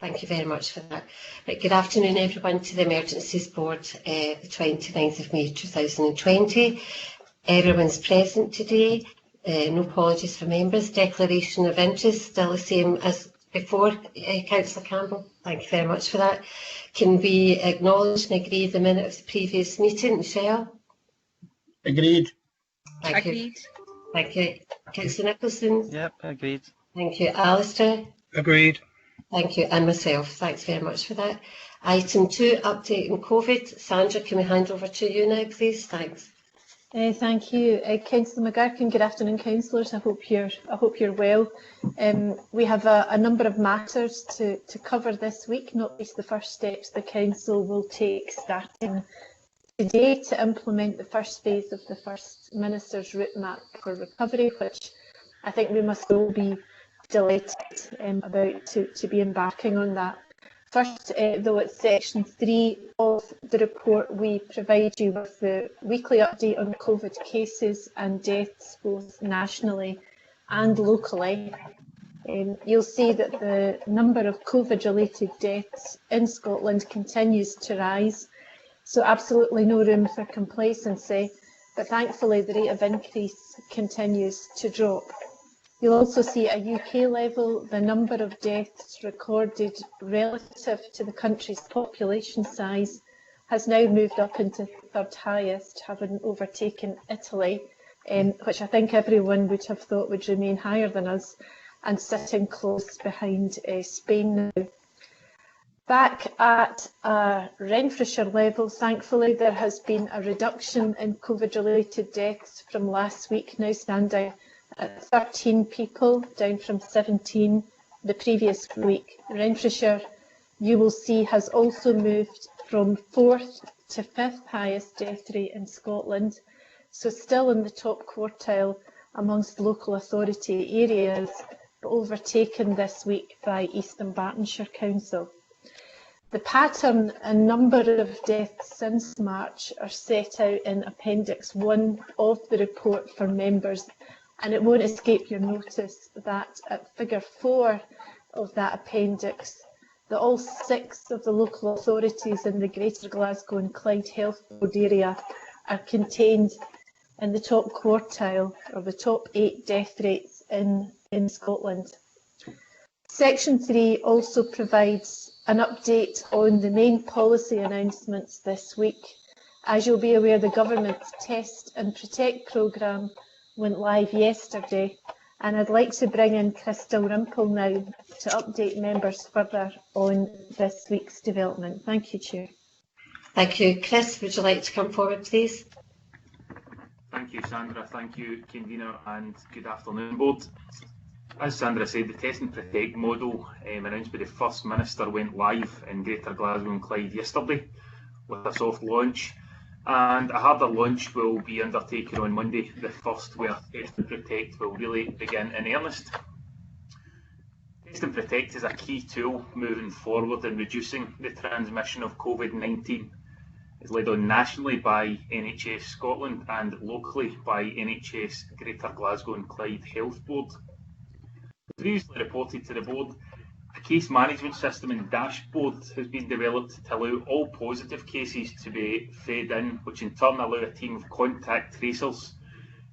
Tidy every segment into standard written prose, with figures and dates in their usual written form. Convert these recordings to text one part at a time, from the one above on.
Thank you very much for that. Right, good afternoon everyone to the Emergencies Board, the 29th of May 2020. Everyone's present today. No apologies for members. Declaration of interest, still the same as before, Councillor Campbell. Thank you very much for that. Can we acknowledge and agree the minute of the previous meeting? Michelle? Agreed. Thank you. Thank you. Councillor Nicholson? Yep, agreed. Thank you. Alistair? Agreed. Thank you. And myself. Thanks very much for that. Item 2, update on COVID. Sandra, can we hand over to you now, please? Thanks. Thank you, Councillor McGurkin. Good afternoon, councillors. I hope you're well. We have a number of matters to cover this week, not least the first steps the council will take starting today to implement the first phase of the First Minister's route map for recovery, which I think we must all be delighted about to be embarking on that. First, though, it's section 3 of the report, we provide you with the weekly update on COVID cases and deaths, both nationally and locally. You'll see that the number of COVID-related deaths in Scotland continues to rise, so absolutely no room for complacency, but thankfully the rate of increase continues to drop. You'll also see at a UK level, the number of deaths recorded relative to the country's population size has now moved up into third highest, having overtaken Italy, which I think everyone would have thought would remain higher than us, and sitting close behind Spain now. Back at Renfrewshire level, thankfully, there has been a reduction in COVID-related deaths from last week, now standing at 13 people, down from 17 the previous week. Renfrewshire, you will see, has also moved from 4th to 5th highest death rate in Scotland, so still in the top quartile amongst local authority areas, but overtaken this week by East Dunbartonshire Council. The pattern and number of deaths since March are set out in Appendix 1 of the report for members, and it won't escape your notice that at figure 4 of that appendix, that all 6 of the local authorities in the Greater Glasgow and Clyde Health Board area are contained in the top quartile, or the top 8 death rates in Scotland. Section 3 also provides an update on the main policy announcements this week. As you'll be aware, the government's Test and Protect programme went live yesterday, and I'd like to bring in Chris Dalrymple now to update members further on this week's development. Thank you, Chair. Thank you. Chris, would you like to come forward, please? Thank you, Sandra. Thank you, Convener, and good afternoon, Board. As Sandra said, the Test and Protect model announced by the First Minister went live in Greater Glasgow and Clyde yesterday with a soft launch, and a harder launch will be undertaken on Monday, the 1st, where Test and Protect will really begin in earnest. Test and Protect is a key tool moving forward in reducing the transmission of COVID-19. It's led on nationally by NHS Scotland and locally by NHS Greater Glasgow and Clyde Health Board. Previously reported to the Board, a case management system and dashboard has been developed to allow all positive cases to be fed in, which in turn allow a team of contact tracers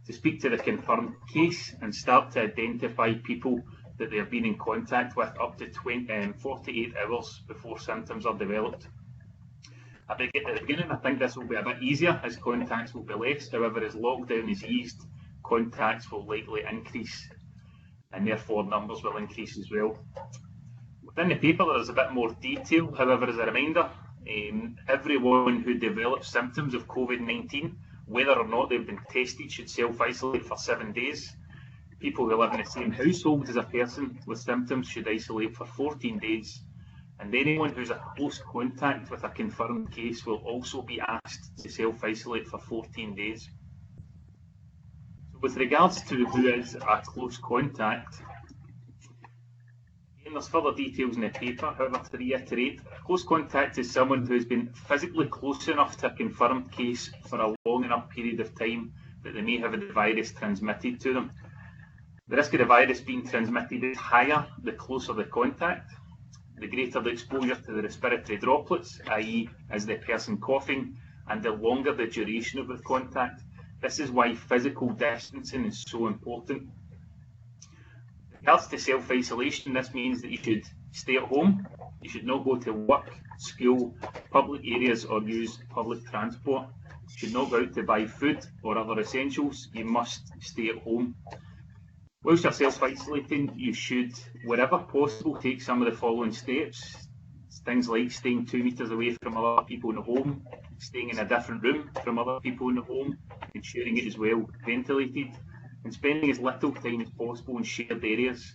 to speak to the confirmed case and start to identify people that they have been in contact with up to 48 hours before symptoms are developed. At the beginning, I think this will be a bit easier as contacts will be less. However, as lockdown is eased, contacts will likely increase, and therefore numbers will increase as well. Within the paper there is a bit more detail. However, as a reminder, everyone who develops symptoms of COVID-19, whether or not they've been tested, should self-isolate for 7 days. People who live in the same household as a person with symptoms should isolate for 14 days. And anyone who's a close contact with a confirmed case will also be asked to self-isolate for 14 days. With regards to who is a close contact, again, there's further details in the paper. However, to reiterate, a close contact is someone who has been physically close enough to a confirmed case for a long enough period of time that they may have the virus transmitted to them. The risk of the virus being transmitted is higher the closer the contact. The greater the exposure to the respiratory droplets, i.e. as the person coughing, and the longer the duration of the contact. This is why physical distancing is so important. In regards to self-isolation, this means that you should stay at home, you should not go to work, school, public areas or use public transport. You should not go out to buy food or other essentials, you must stay at home. Whilst you're self-isolating, you should, wherever possible, take some of the following steps. Things like staying 2 metres away from other people in the home, staying in a different room from other people in the home, ensuring it is well ventilated, and spending as little time as possible in shared areas.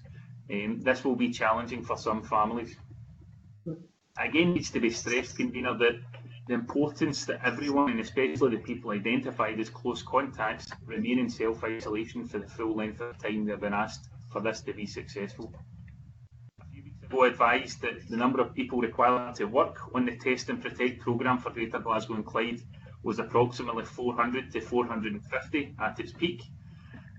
This will be challenging for some families. Again, needs to be stressed, Convener, that the importance that everyone, and especially the people identified as close contacts, remain in self-isolation for the full length of time they've been asked for this to be successful. A few weeks ago, I advised that the number of people required to work on the Test and Protect programme for Greater Glasgow and Clyde was approximately 400 to 450 at its peak.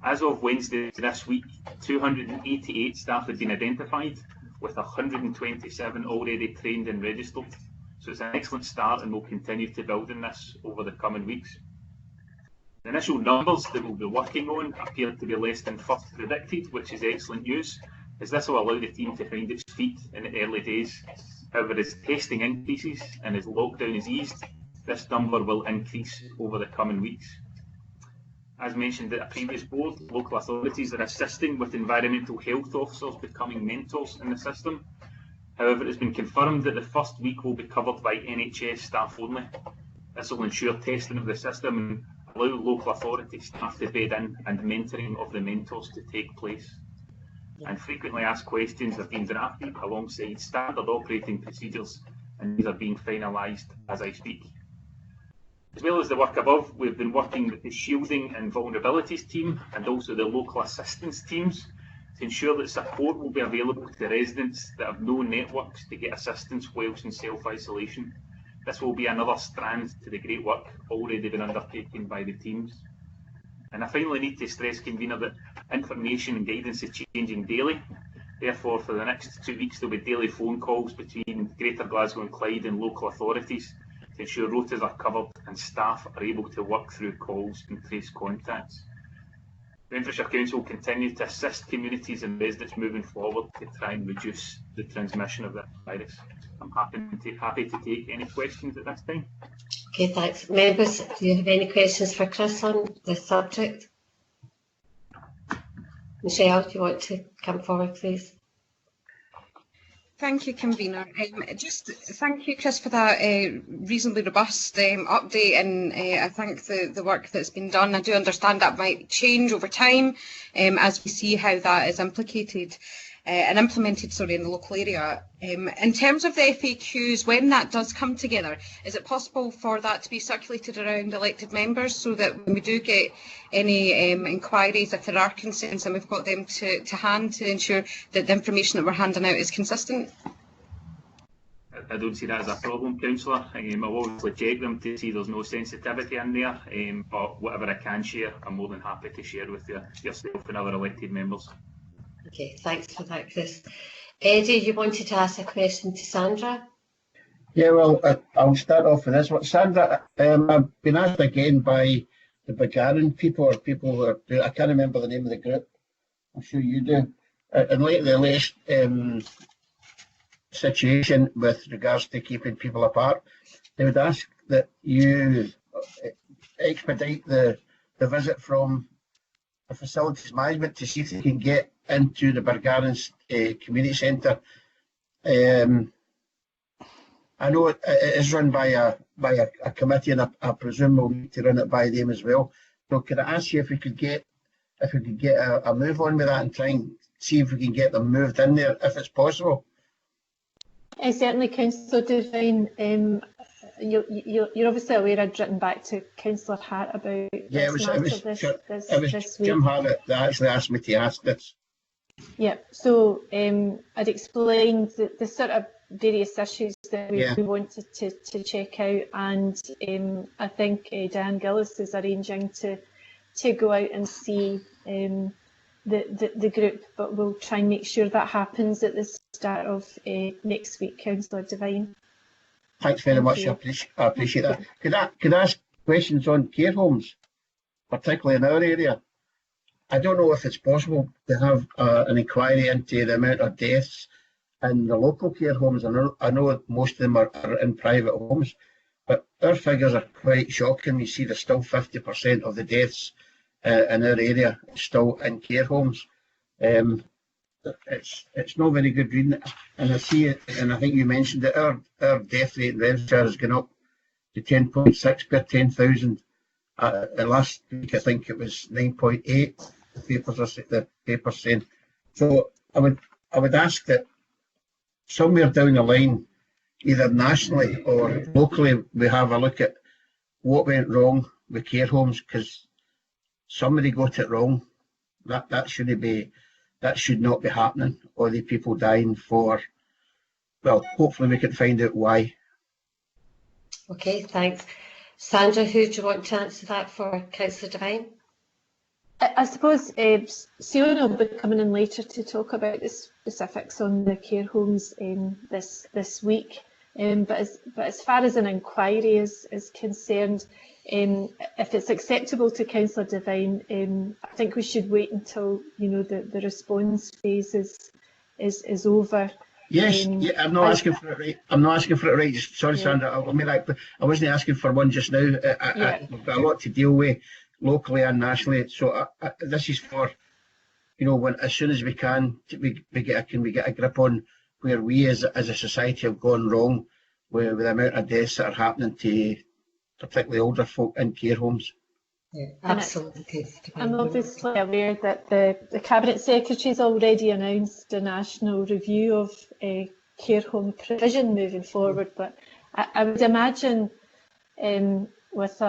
As of Wednesday this week, 288 staff had been identified, with 127 already trained and registered. So it's an excellent start, and we'll continue to build on this over the coming weeks. The initial numbers that we'll be working on appear to be less than first predicted, which is excellent news, as this will allow the team to find its feet in the early days. However, as testing increases and as lockdown is eased, this number will increase over the coming weeks. As mentioned at a previous board, local authorities are assisting with environmental health officers becoming mentors in the system. However, it has been confirmed that the first week will be covered by NHS staff only. This will ensure testing of the system and allow local authority staff to bed in and mentoring of the mentors to take place. And frequently asked questions have been drafted alongside standard operating procedures, and these are being finalised as I speak. As well as the work above, we've been working with the shielding and vulnerabilities team and also the local assistance teams to ensure that support will be available to residents that have no networks to get assistance whilst in self-isolation. This will be another strand to the great work already been undertaken by the teams. And I finally need to stress, Convener, that information and guidance is changing daily. Therefore, for the next 2 weeks, there will be daily phone calls between Greater Glasgow and Clyde and local authorities to ensure rotas are covered and staff are able to work through calls and trace contacts. The Renfrewshire Council will continue to assist communities and residents moving forward to try and reduce the transmission of this virus. I'm happy to take any questions at this time. Okay, thanks. Members, do you have any questions for Chris on this subject? Michelle, do you want to come forward, please? Thank you, Convener. Just thank you, Chris, for that reasonably robust update, and I thank the work that's been done. I do understand that might change over time as we see how that is implicated and implemented, in the local area. In terms of the FAQs, when that does come together, is it possible for that to be circulated around elected members so that when we do get any inquiries, if there are concerns, and we've got them to hand to ensure that the information that we're handing out is consistent? I don't see that as a problem, Councillor. I'll obviously check them to see there's no sensitivity in there, but whatever I can share, I'm more than happy to share with yourself and other elected members. Okay, thanks for that, Chris. Eddie, you wanted to ask a question to Sandra? Yeah, well, I'll start off with this one. Sandra, I've been asked again by the Bulgarian people, or people who are, I can't remember the name of the group, I'm sure you do, in light of the latest situation with regards to keeping people apart, they would ask that you expedite the visit from a facilities management to see if they can get into the Bulgarians community centre. I know it is run by a committee, and I presume we'll need to run it by them as well. So could I ask you if we could get a move on with that and try and see if we can get them moved in there if it's possible? Certainly, Councillor Devine. You're obviously aware I'd written back to Councillor Hart about this matter this week. Jim Harrett that actually asked me to ask this. Yeah, so I'd explained the sort of various issues that we wanted to check out, and I think Diane Gillis is arranging to go out and see the group, but we'll try and make sure that happens at the start of next week. Councillor Devine. Thanks very much. I appreciate that. Could I ask questions on care homes, particularly in our area? I don't know if it's possible to have an inquiry into the amount of deaths in the local care homes. I know most of them are in private homes, but our figures are quite shocking. You see there's still 50% of the deaths in our area still in care homes. It's not very good reading it. And I see it, and I think you mentioned that our death rate in Renfrewshire has gone up to 10.6 per 10,000. Last week I think it was 9.8. The papers saying. So I would ask that somewhere down the line, either nationally or locally, we have a look at what went wrong with care homes, because somebody got it wrong. That should not be happening. Or the people dying for, well, hopefully we can find out why. Okay, thanks. Sandra, who do you want to answer that for? Councillor Devine? I suppose Siona will be coming in later to talk about the specifics on the care homes this week. But as far as an inquiry is concerned, if it's acceptable to Councillor Devine, I think we should wait until the response phase is over. Yes, I'm not asking for it right. I'm not asking for it right. Sorry, Sandra. I wasn't asking for one just now. We've got a lot to deal with locally and nationally. So this is for, when as soon as we can, we get a grip on where we as a society have gone wrong with the amount of deaths that are happening to particularly older folk in care homes. Yeah, absolutely. I'm obviously aware that the Cabinet Secretary has already announced a national review of care home provision moving forward, but I would imagine with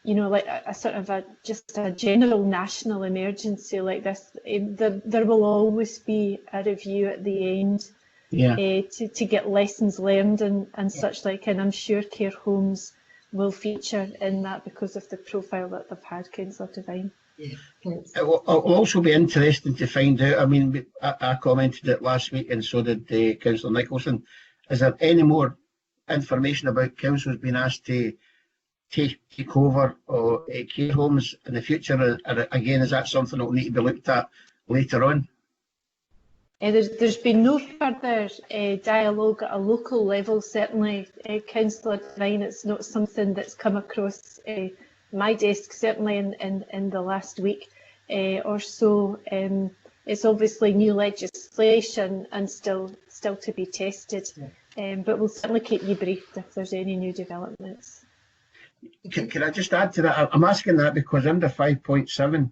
like a sort of just a general national emergency like this, there will always be a review at the end to get lessons learned and such like, and I'm sure care homes will feature in that because of the profile that they've had, Councillor Devine. Yeah. It will also be interesting to find out. I mean, I commented it last week, and so did Councillor Nicholson. Is there any more information about councils being asked to take over care homes in the future? Again, is that something that will need to be looked at later on? There's been no further dialogue at a local level, certainly. Councillor Devine, it's not something that's come across my desk, certainly in the last week or so. It's obviously new legislation and still to be tested, but we'll certainly keep you briefed if there's any new developments. Can I just add to that? I'm asking that because under 5.7,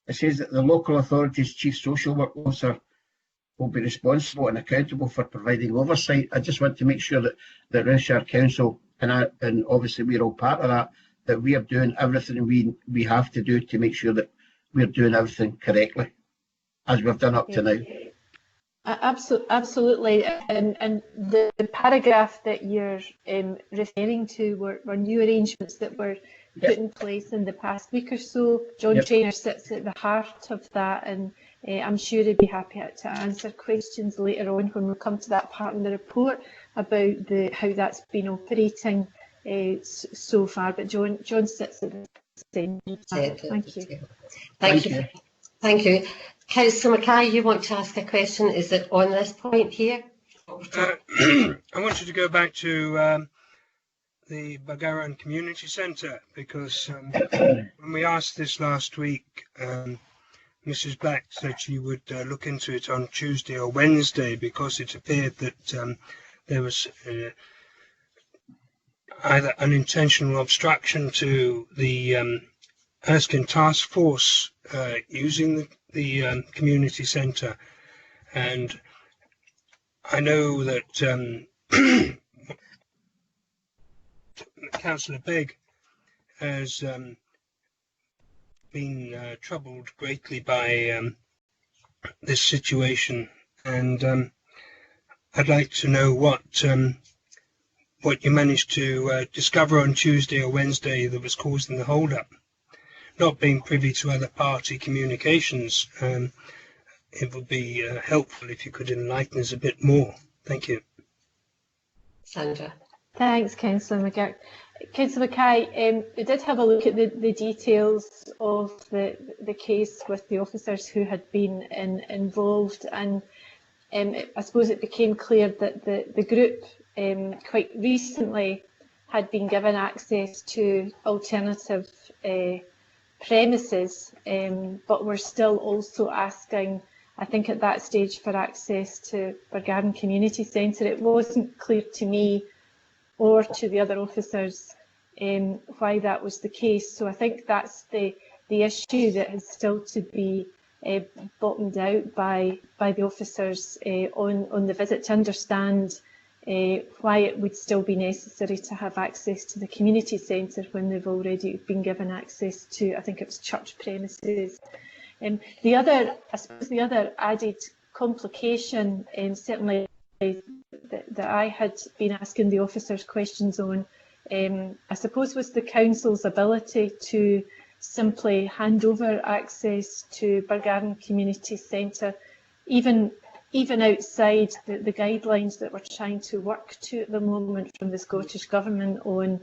it says that the local authority's chief social work officer will be responsible and accountable for providing oversight. I just want to make sure that Renfrewshire Council, and obviously we're all part of that we are doing everything we have to do to make sure that we're doing everything correctly, as we've done up to now. Absolutely, and the paragraph that you're referring to were new arrangements that were put in place in the past week or so. John Traynor sits at the heart of that, and I'm sure he'd be happy to answer questions later on when we come to that part in the report about how that's been operating so far. But John sits at the same time. Thank you. Thank you. Councillor Mackay, you want to ask a question? Is it on this point here? I wanted to go back to the Bagaran Community Centre because when we asked this last week, Mrs. Black said she would look into it on Tuesday or Wednesday because it appeared that there was either unintentional obstruction to the Erskine Task Force using the community centre, and I know that Councillor Begg has been troubled greatly by this situation, and I'd like to know what you managed to discover on Tuesday or Wednesday that was causing the hold-up. not being privy to other party communications, it would be helpful if you could enlighten us a bit more. Thank you. Sandra. Thanks, Councillor McGurk. Councillor Mackay, we did have a look at the details of the case with the officers who had been involved, and I suppose it became clear that the group quite recently had been given access to alternative premises, but were still also asking, I think at that stage, for access to Bargarden Community Centre. It wasn't clear to me or to the other officers why that was the case. So I think that's the issue that has still to be bottomed out by the officers on the visit, to understand why it would still be necessary to have access to the community centre when they've already been given access to, I think it was church premises. The other added complication, certainly that I had been asking the officers questions on, I suppose, was the council's ability to simply hand over access to Bargarden Community Centre, even outside the guidelines that we're trying to work to at the moment from the Scottish Government on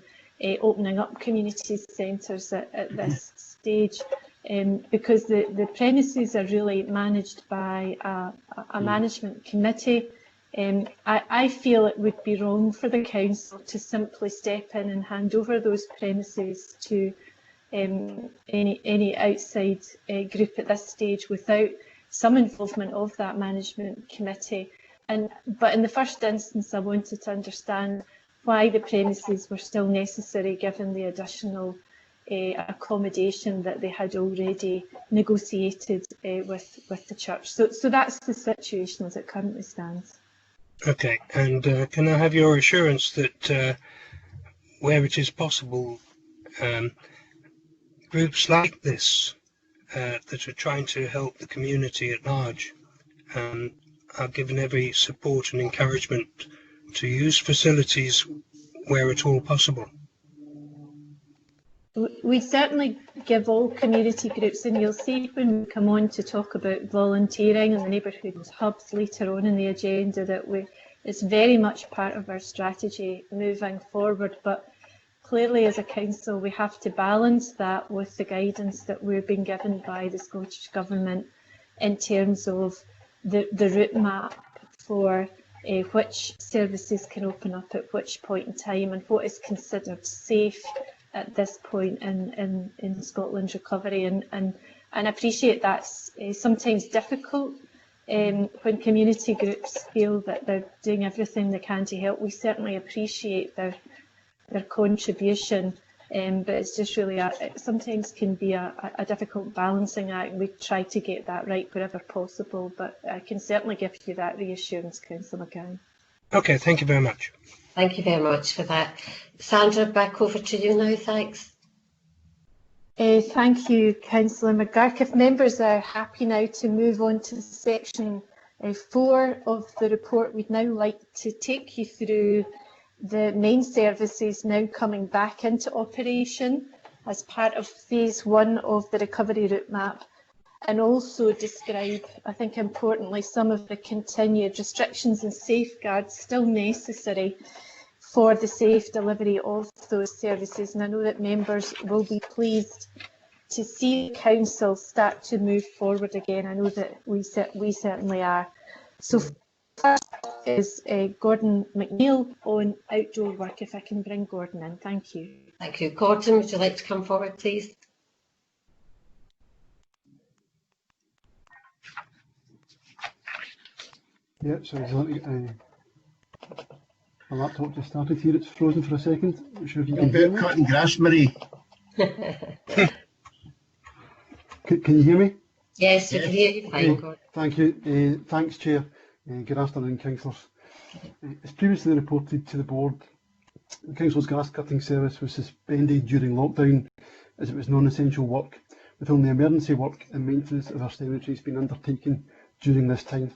opening up community centres at this stage, because the premises are really managed by a management committee. I feel it would be wrong for the council to simply step in and hand over those premises to any outside group at this stage without some involvement of that management committee. But in the first instance, I wanted to understand why the premises were still necessary given the additional accommodation that they had already negotiated with the church. So that's the situation as it currently stands. Okay, and can I have your assurance that where it is possible, groups like this that are trying to help the community at large are given every support and encouragement to use facilities where at all possible? We certainly give all community groups, and you'll see when we come on to talk about volunteering and the neighbourhood hubs later on in the agenda, that it's very much part of our strategy moving forward. But clearly as a council we have to balance that with the guidance that we're being given by the Scottish Government in terms of the route map for which services can open up at which point in time and what is considered safe at this point in Scotland's recovery, and I appreciate that's sometimes difficult when community groups feel that they're doing everything they can to help. We certainly appreciate their contribution, but it's just really it sometimes can be a difficult balancing act, and we try to get that right wherever possible. But I can certainly give you that reassurance, Councillor McGowan. Okay, thank you very much. Thank you very much for that. Sandra, back over to you now, thanks. Thank you, Councillor McGurk. If members are happy now to move on to section 4 of the report, we'd now like to take you through the main services now coming back into operation as part of phase 1 of the recovery route map, and also describe, I think importantly, some of the continued restrictions and safeguards still necessary for the safe delivery of those services. And I know that members will be pleased to see the council start to move forward again. I know that we certainly are. So first is Gordon McNeill on outdoor work. If I can bring Gordon in, thank you. Thank you. Gordon, would you like to come forward, please? Yeah, so would you like to get my laptop just started here, it's frozen for a second. Not sure if you can hear me. Cutting grass, Marie. Can you hear me? Yes, we can hear you fine, Gordon. Thank you. Thanks, Chair. Good afternoon, councillors. As previously reported to the board, the council's grass cutting service was suspended during lockdown as it was non-essential work, with only emergency work and maintenance of our cemeteries being undertaken during this time.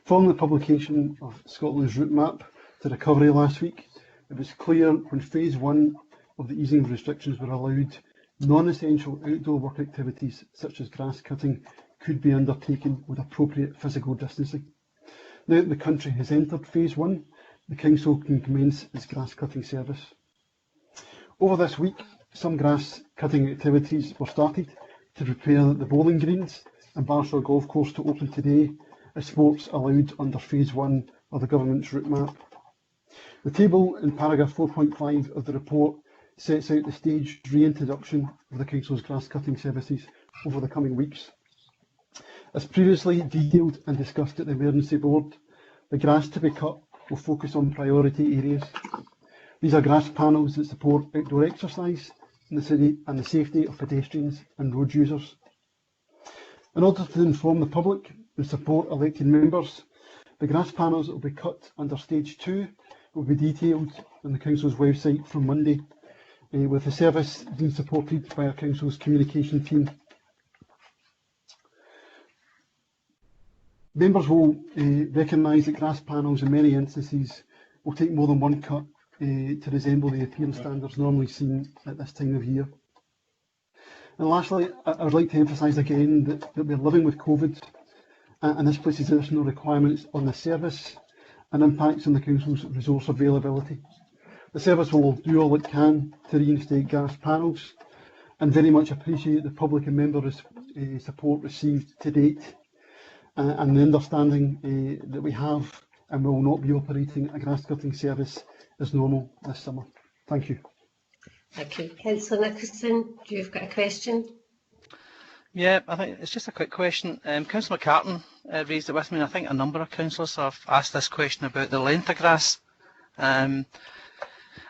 Following the publication of Scotland's route map to recovery last week, it was clear when phase 1 of the easing of restrictions were allowed non-essential outdoor work activities such as grass cutting could be undertaken with appropriate physical distancing. Now that the country has entered phase 1, the Council can commence its grass cutting service. Over this week, some grass cutting activities were started to prepare the bowling greens and Barshaw Golf Course to open today as sports allowed under phase 1 of the government's route map. The table in paragraph 4.5 of the report sets out the staged reintroduction of the Council's grass cutting services over the coming weeks. As previously detailed and discussed at the Emergency Board, the grass to be cut will focus on priority areas. These are grass panels that support outdoor exercise in the city and the safety of pedestrians and road users. In order to inform the public and support elected members, the grass panels that will be cut under stage 2 will be detailed on the Council's website from Monday, with the service being supported by our Council's communication team. Members will recognise that grass panels in many instances will take more than one cut to resemble the appearance standards normally seen at this time of year. And lastly, I would like to emphasise again that we're living with COVID, and this places additional requirements on the service and impacts on the Council's resource availability. The service will do all it can to reinstate grass panels and very much appreciate the public and member support received to date and the understanding that we have and will not be operating a grass cutting service as normal this summer. Thank you. Thank you. Councillor Nicholson, do you've got a question? Yeah, I think it's just a quick question. Councillor McCartan raised it with me, and I think a number of councillors have asked this question about the length of grass. And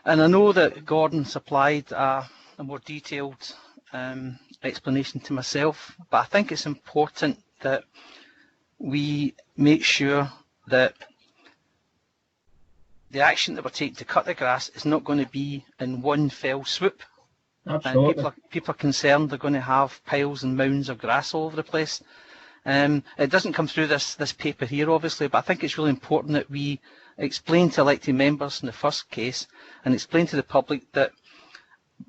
I know that Gordon supplied a more detailed explanation to myself, but I think it's important that we make sure that the action that we're taking to cut the grass is not going to be in one fell swoop. Absolutely. And people are concerned they're going to have piles and mounds of grass all over the place. It doesn't come through this paper here, obviously, but I think it's really important that we explain to elected members in the first case and explain to the public that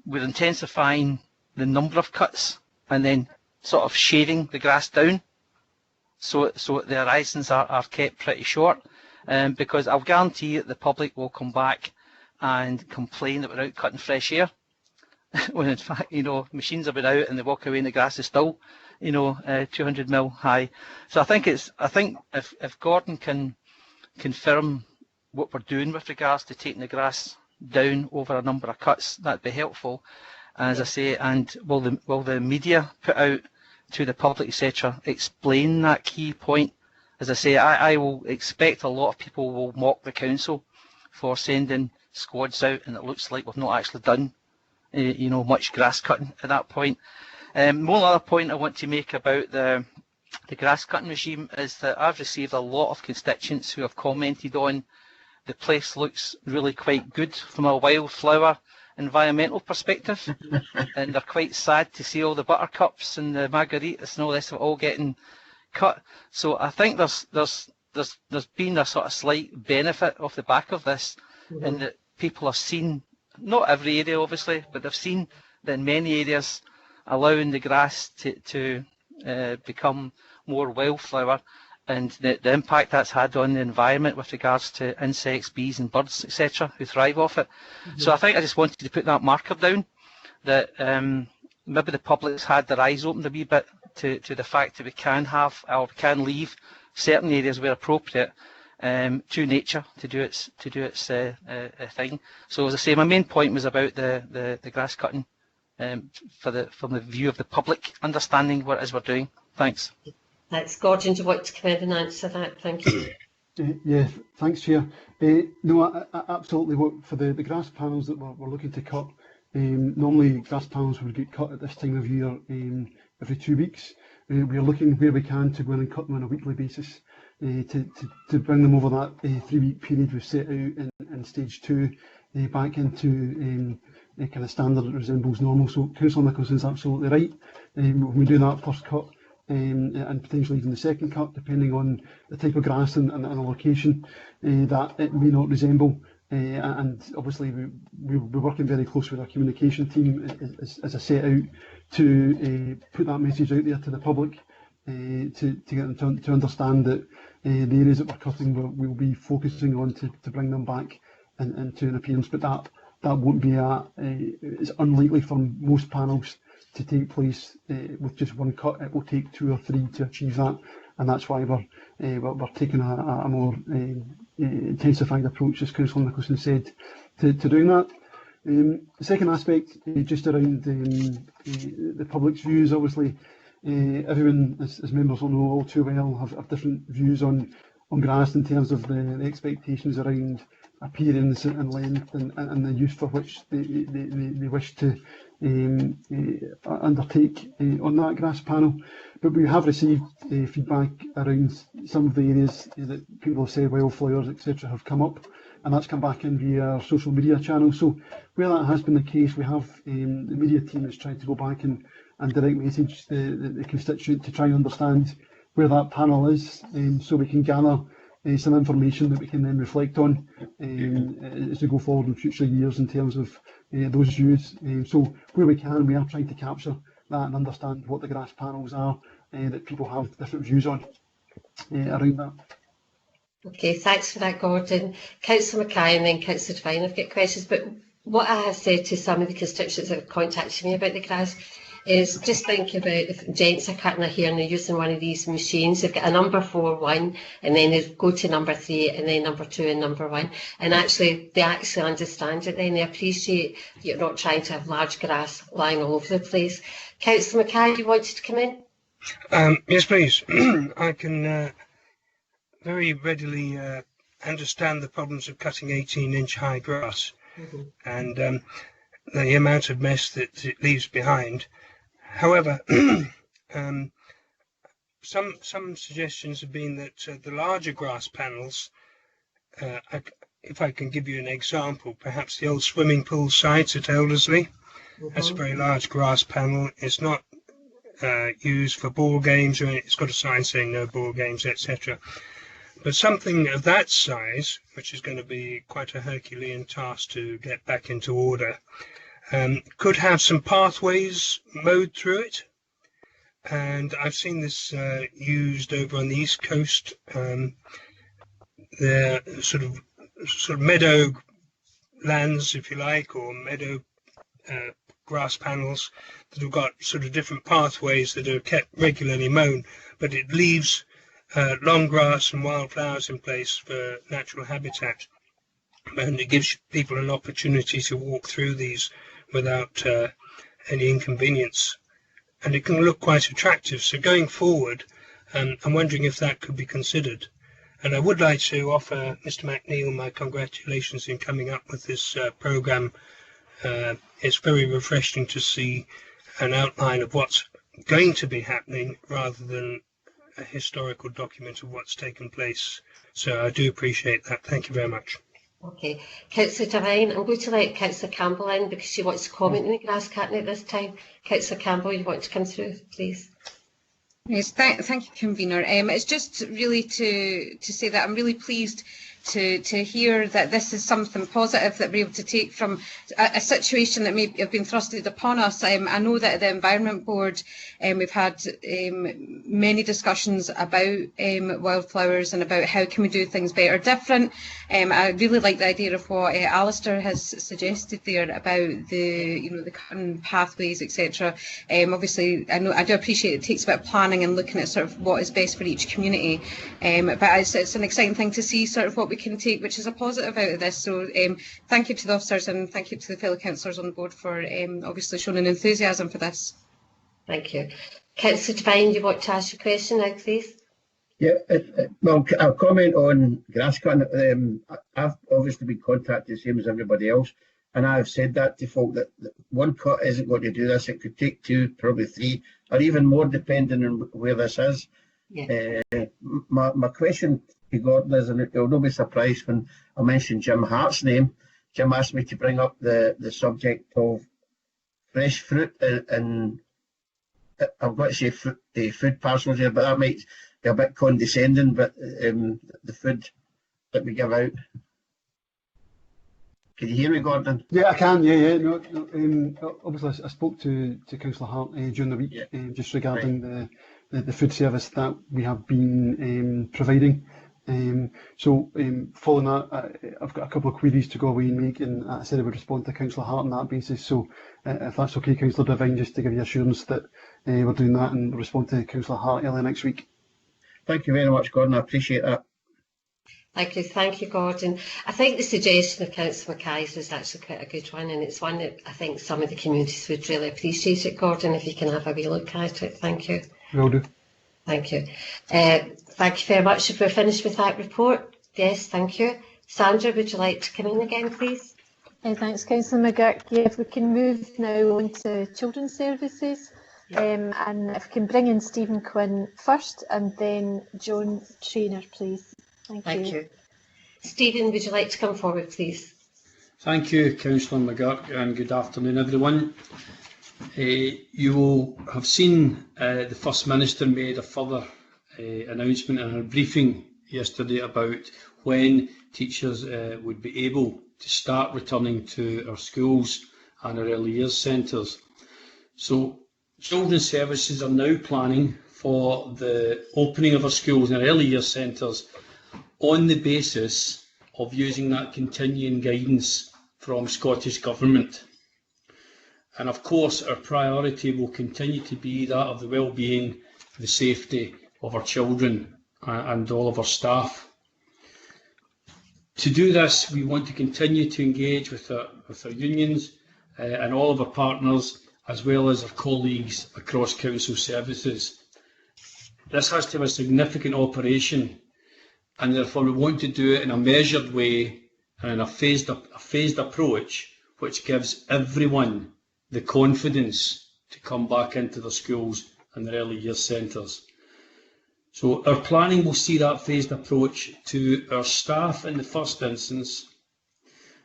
we're intensifying the number of cuts and then sort of shaving the grass down so the horizons are kept pretty short. Because I'll guarantee that the public will come back and complain that we're out cutting fresh air, when in fact, machines have been out and they walk away and the grass is still, 200 mil high. So I think if Gordon can confirm what we're doing with regards to taking the grass down over a number of cuts, that'd be helpful. As I say, and will the media put out to the public, etc., explain that key point? As I say, I will expect a lot of people will mock the council for sending squads out, and it looks like we've not actually done, much grass cutting at that point. One other point I want to make about the grass cutting regime is that I've received a lot of constituents who have commented on the place looks really quite good from a wildflower environmental perspective, and they're quite sad to see all the buttercups and the margaritas and all this all getting cut. So I think there's been a sort of slight benefit off the back of this, in that people have seen, not every area obviously, but they've seen that in many areas allowing the grass to become more wildflower, and the impact that's had on the environment with regards to insects, bees and birds, etc., who thrive off it. So I think I just wanted to put that marker down, that maybe the public's had their eyes opened a wee bit to the fact that we can have, or we can leave certain areas where appropriate to nature to do its thing. So as I say, my main point was about the grass cutting from the view of the public understanding what it is we're doing. Thanks. Thanks. Gordon, do you want to come in and answer that? Thank you. Yeah, thanks, Chair. No, absolutely. For the grass panels that we're looking to cut, normally grass panels would get cut at this time of year every 2 weeks. We're looking where we can to go in and cut them on a weekly basis to bring them over that 3-week period we've set out in stage 2 back into a kind of standard that resembles normal. So Councillor Nicholson's absolutely right. When we do that first cut, and potentially even the second cut, depending on the type of grass and the location, that it may not resemble and obviously we're working very closely with our communication team, as I set out, to put that message out there to the public, to get them to understand that the areas that we're cutting we'll be focusing on to bring them back into an appearance, but that won't be it's unlikely for most panels to take place with just one cut. It will take 2 or 3 to achieve that, and that's why we're taking a more intensified approach, as Councillor Nicholson said, to doing that. The second aspect, just around the public's views. Obviously, everyone, as members will know all too well, have different views on grass in terms of the expectations around appearance and length and the use for which they wish to undertake on that grass panel. But we have received feedback around some of the areas that people have said wildflowers, etc., have come up, and that's come back in via our social media channels. So where that has been the case, we have the media team has tried to go back and direct message the constituent to try and understand where that panel is, so we can gather some information that we can then reflect on as we go forward in future years in terms of those views. So where we can, we are trying to capture that and understand what the grass panels are that people have different views on around that. Okay, thanks for that, Gordon. Councillor Mackay and then Councillor Devine have got questions, but what I have said to some of the constituents that have contacted me about the grass is just think about if gents are cutting their hair and they're using one of these machines, they've got a number 4 one, and then they go to number 3 and then number 2 and number 1, and actually they actually understand it then, they appreciate you're not trying to have large grass lying all over the place. Councillor Mackay, you wanted to come in? Yes, please. I can very readily understand the problems of cutting 18-inch high grass and the amount of mess that it leaves behind. However, some suggestions have been that the larger grass panels, if I can give you an example, perhaps the old swimming pool site at Elderslie, that's a very large grass panel. It's not used for ball games, or it's got a sign saying no ball games, etc. But something of that size, which is going to be quite a Herculean task to get back into order, could have some pathways mowed through it, and I've seen this used over on the East Coast. The sort of meadow lands, if you like, or meadow grass panels that have got sort of different pathways that are kept regularly mown, but it leaves long grass and wildflowers in place for natural habitat, and it gives people an opportunity to walk through these without any inconvenience, and it can look quite attractive. So going forward, I'm wondering if that could be considered, and I would like to offer Mr. McNeill my congratulations in coming up with this programme. It's very refreshing to see an outline of what's going to be happening rather than a historical document of what's taken place. So I do appreciate that. Thank you very much. Okay, Councillor Devine, I'm going to let Councillor Campbell in because she wants to comment on the grass cutting at this time. Councillor Campbell, you want to come through, please? Yes, thank you, Convener. It's just really to say that I'm really pleased to hear that this is something positive that we're able to take from a situation that may have been thrusted upon us. I know that at the Environment Board we've had many discussions about wildflowers and about how can we do things better, different. I really like the idea of what Alistair has suggested there about the cutting pathways, etc. Obviously, I do appreciate it takes a bit of planning and looking at sort of what is best for each community, but it's an exciting thing to see sort of what we can take, which is a positive out of this. So thank you to the officers and thank you to the fellow councillors on the board for obviously showing an enthusiasm for this. Thank you. Councillor Devine, you want to ask your question now, please? Yeah, well, I'll comment on grass cutting. I've obviously been contacted the same as everybody else, and I've said that to folk that one cut isn't going to do this. It could take 2, probably 3, or even more, depending on where this is. Yeah. My question to Gordon is, and he'll not be surprised when I mention Jim Hart's name. Jim asked me to bring up the subject of fresh fruit, and I've got to say food parcels here, but that might be a bit condescending, but the food that we give out. Can you hear me, Gordon? Yeah, I can. Yeah. No, obviously, I spoke to Councillor Hart during the week, just regarding the food service that we have been providing. Following that, I've got a couple of queries to go away and make, and I said I would respond to Councillor Hart on that basis. So, if that's okay, Councillor Devine, just to give you assurance that we're doing that and respond to Councillor Hart early next week. Thank you very much, Gordon. I appreciate that. Thank you, Gordon. I think the suggestion of Councillor Mackay's is actually quite a good one, and it's one that I think some of the communities would really appreciate it, Gordon, if you can have a wee look at it. Thank you. Will do. Thank you. Thank you very much. If we're finished with that report, yes, thank you. Sandra, would you like to come in again, please? Thanks, Councillor McGurk. Yeah, if we can move now on to Children's Services. And if we can bring in Stephen Quinn first and then Joan Traynor, please. Thank you. Stephen, would you like to come forward, please? Thank you, Councillor McGurk, and good afternoon, everyone. You will have seen the First Minister made a further announcement in her briefing yesterday about when teachers would be able to start returning to our schools and our early years centres. So Children's Services are now planning for the opening of our schools and our early years centres on the basis of using that continuing guidance from Scottish Government. And of course, our priority will continue to be that of the well-being, the safety of our children and all of our staff. To do this, we want to continue to engage with our unions and all of our partners, as well as our colleagues across council services. This has to have a significant operation, and therefore we want to do it in a measured way and in a phased approach, which gives everyone the confidence to come back into their schools and their early years centres. So our planning will see that phased approach to our staff in the first instance,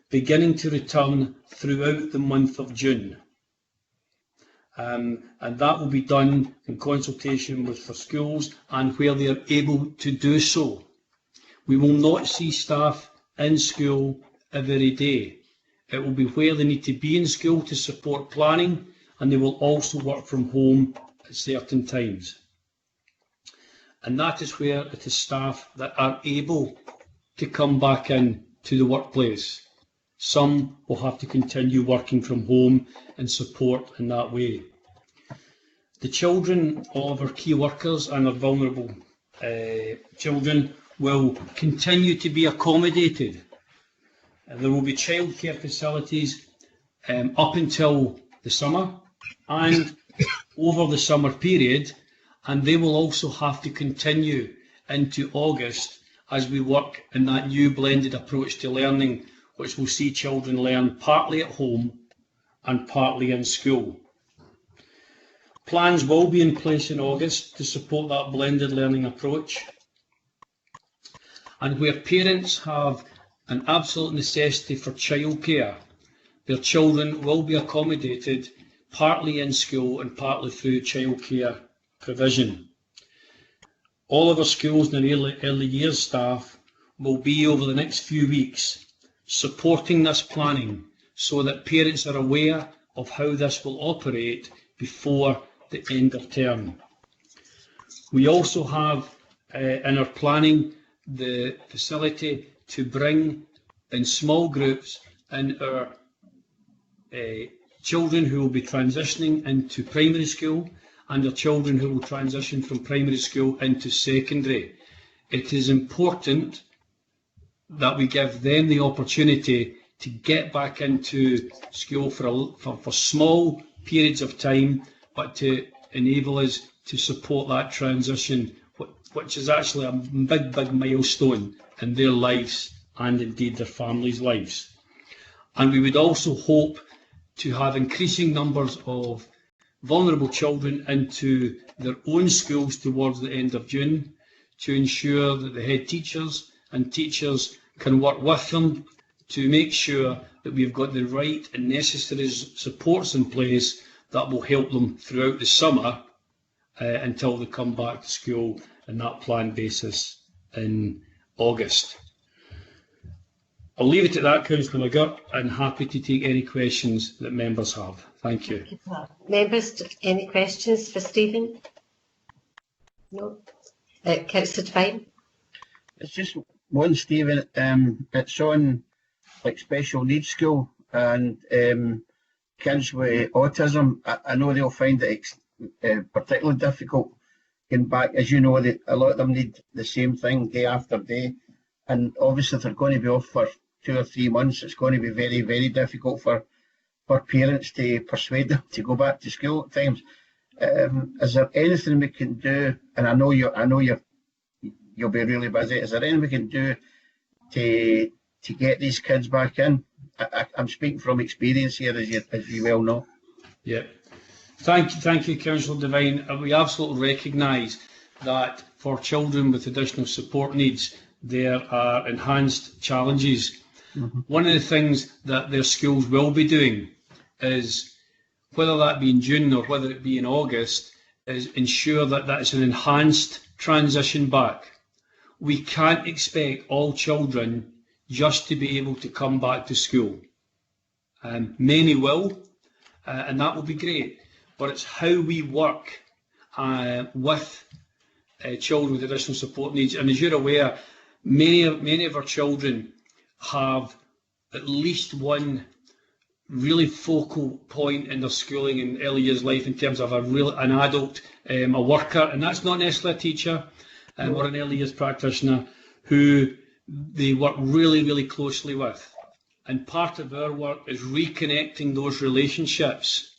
beginning to return throughout the month of June. And that will be done in consultation with the schools and where they are able to do so. We will not see staff in school every day. It will be where they need to be in school to support planning, and they will also work from home at certain times. And that is where it is staff that are able to come back in to the workplace. Some will have to continue working from home and support in that way. The children of our key workers and our vulnerable children will continue to be accommodated. There will be childcare facilities up until the summer and over the summer period, and they will also have to continue into August as we work in that new blended approach to learning, which will see children learn partly at home and partly in school. Plans will be in place in August to support that blended learning approach. And where parents have an absolute necessity for childcare, their children will be accommodated partly in school and partly through childcare provision. All of our schools and early years staff will be over the next few weeks supporting this planning so that parents are aware of how this will operate before the end of term. We also have in our planning the facility to bring in small groups in our children who will be transitioning into primary school and our children who will transition from primary school into secondary. It is important that we give them the opportunity to get back into school for small periods of time, but to enable us to support that transition, which is actually a big milestone in their lives and indeed their families' lives. And we would also hope to have increasing numbers of vulnerable children into their own schools towards the end of June to ensure that the head teachers and teachers can work with them to make sure that we've got the right and necessary supports in place that will help them throughout the summer until they come back to school on that planned basis in August. I'll leave it at that, Councillor McGurk, and happy to take any questions that members have. Thank you. Members, any questions for Stephen? No. Councillor Devine? It's just one, Stephen. It's on like special needs school and kids with autism. I know they'll find it particularly difficult getting back. As you know, a lot of them need the same thing day after day. And obviously, if they're going to be off for 2 or 3 months, it's going to be very, very difficult for parents to persuade them to go back to school at times. Is there anything we can do? And I know you'll be really busy. Is there anything we can do to get these kids back in? I'm speaking from experience here, as you well know. Yeah. Thank you, Councillor Devine. We absolutely recognise that for children with additional support needs, there are enhanced challenges. Mm-hmm. One of the things that their schools will be doing is, whether that be in June or whether it be in August, is ensure that it's an enhanced transition back. We can't expect all children just to be able to come back to school. Many will, and that will be great. But it's how we work with children with additional support needs. And as you're aware, many of our children have at least one really focal point in their schooling and early years life in terms of an adult, a worker, and that's not necessarily a teacher or an early years practitioner, who they work really, really closely with. And part of our work is reconnecting those relationships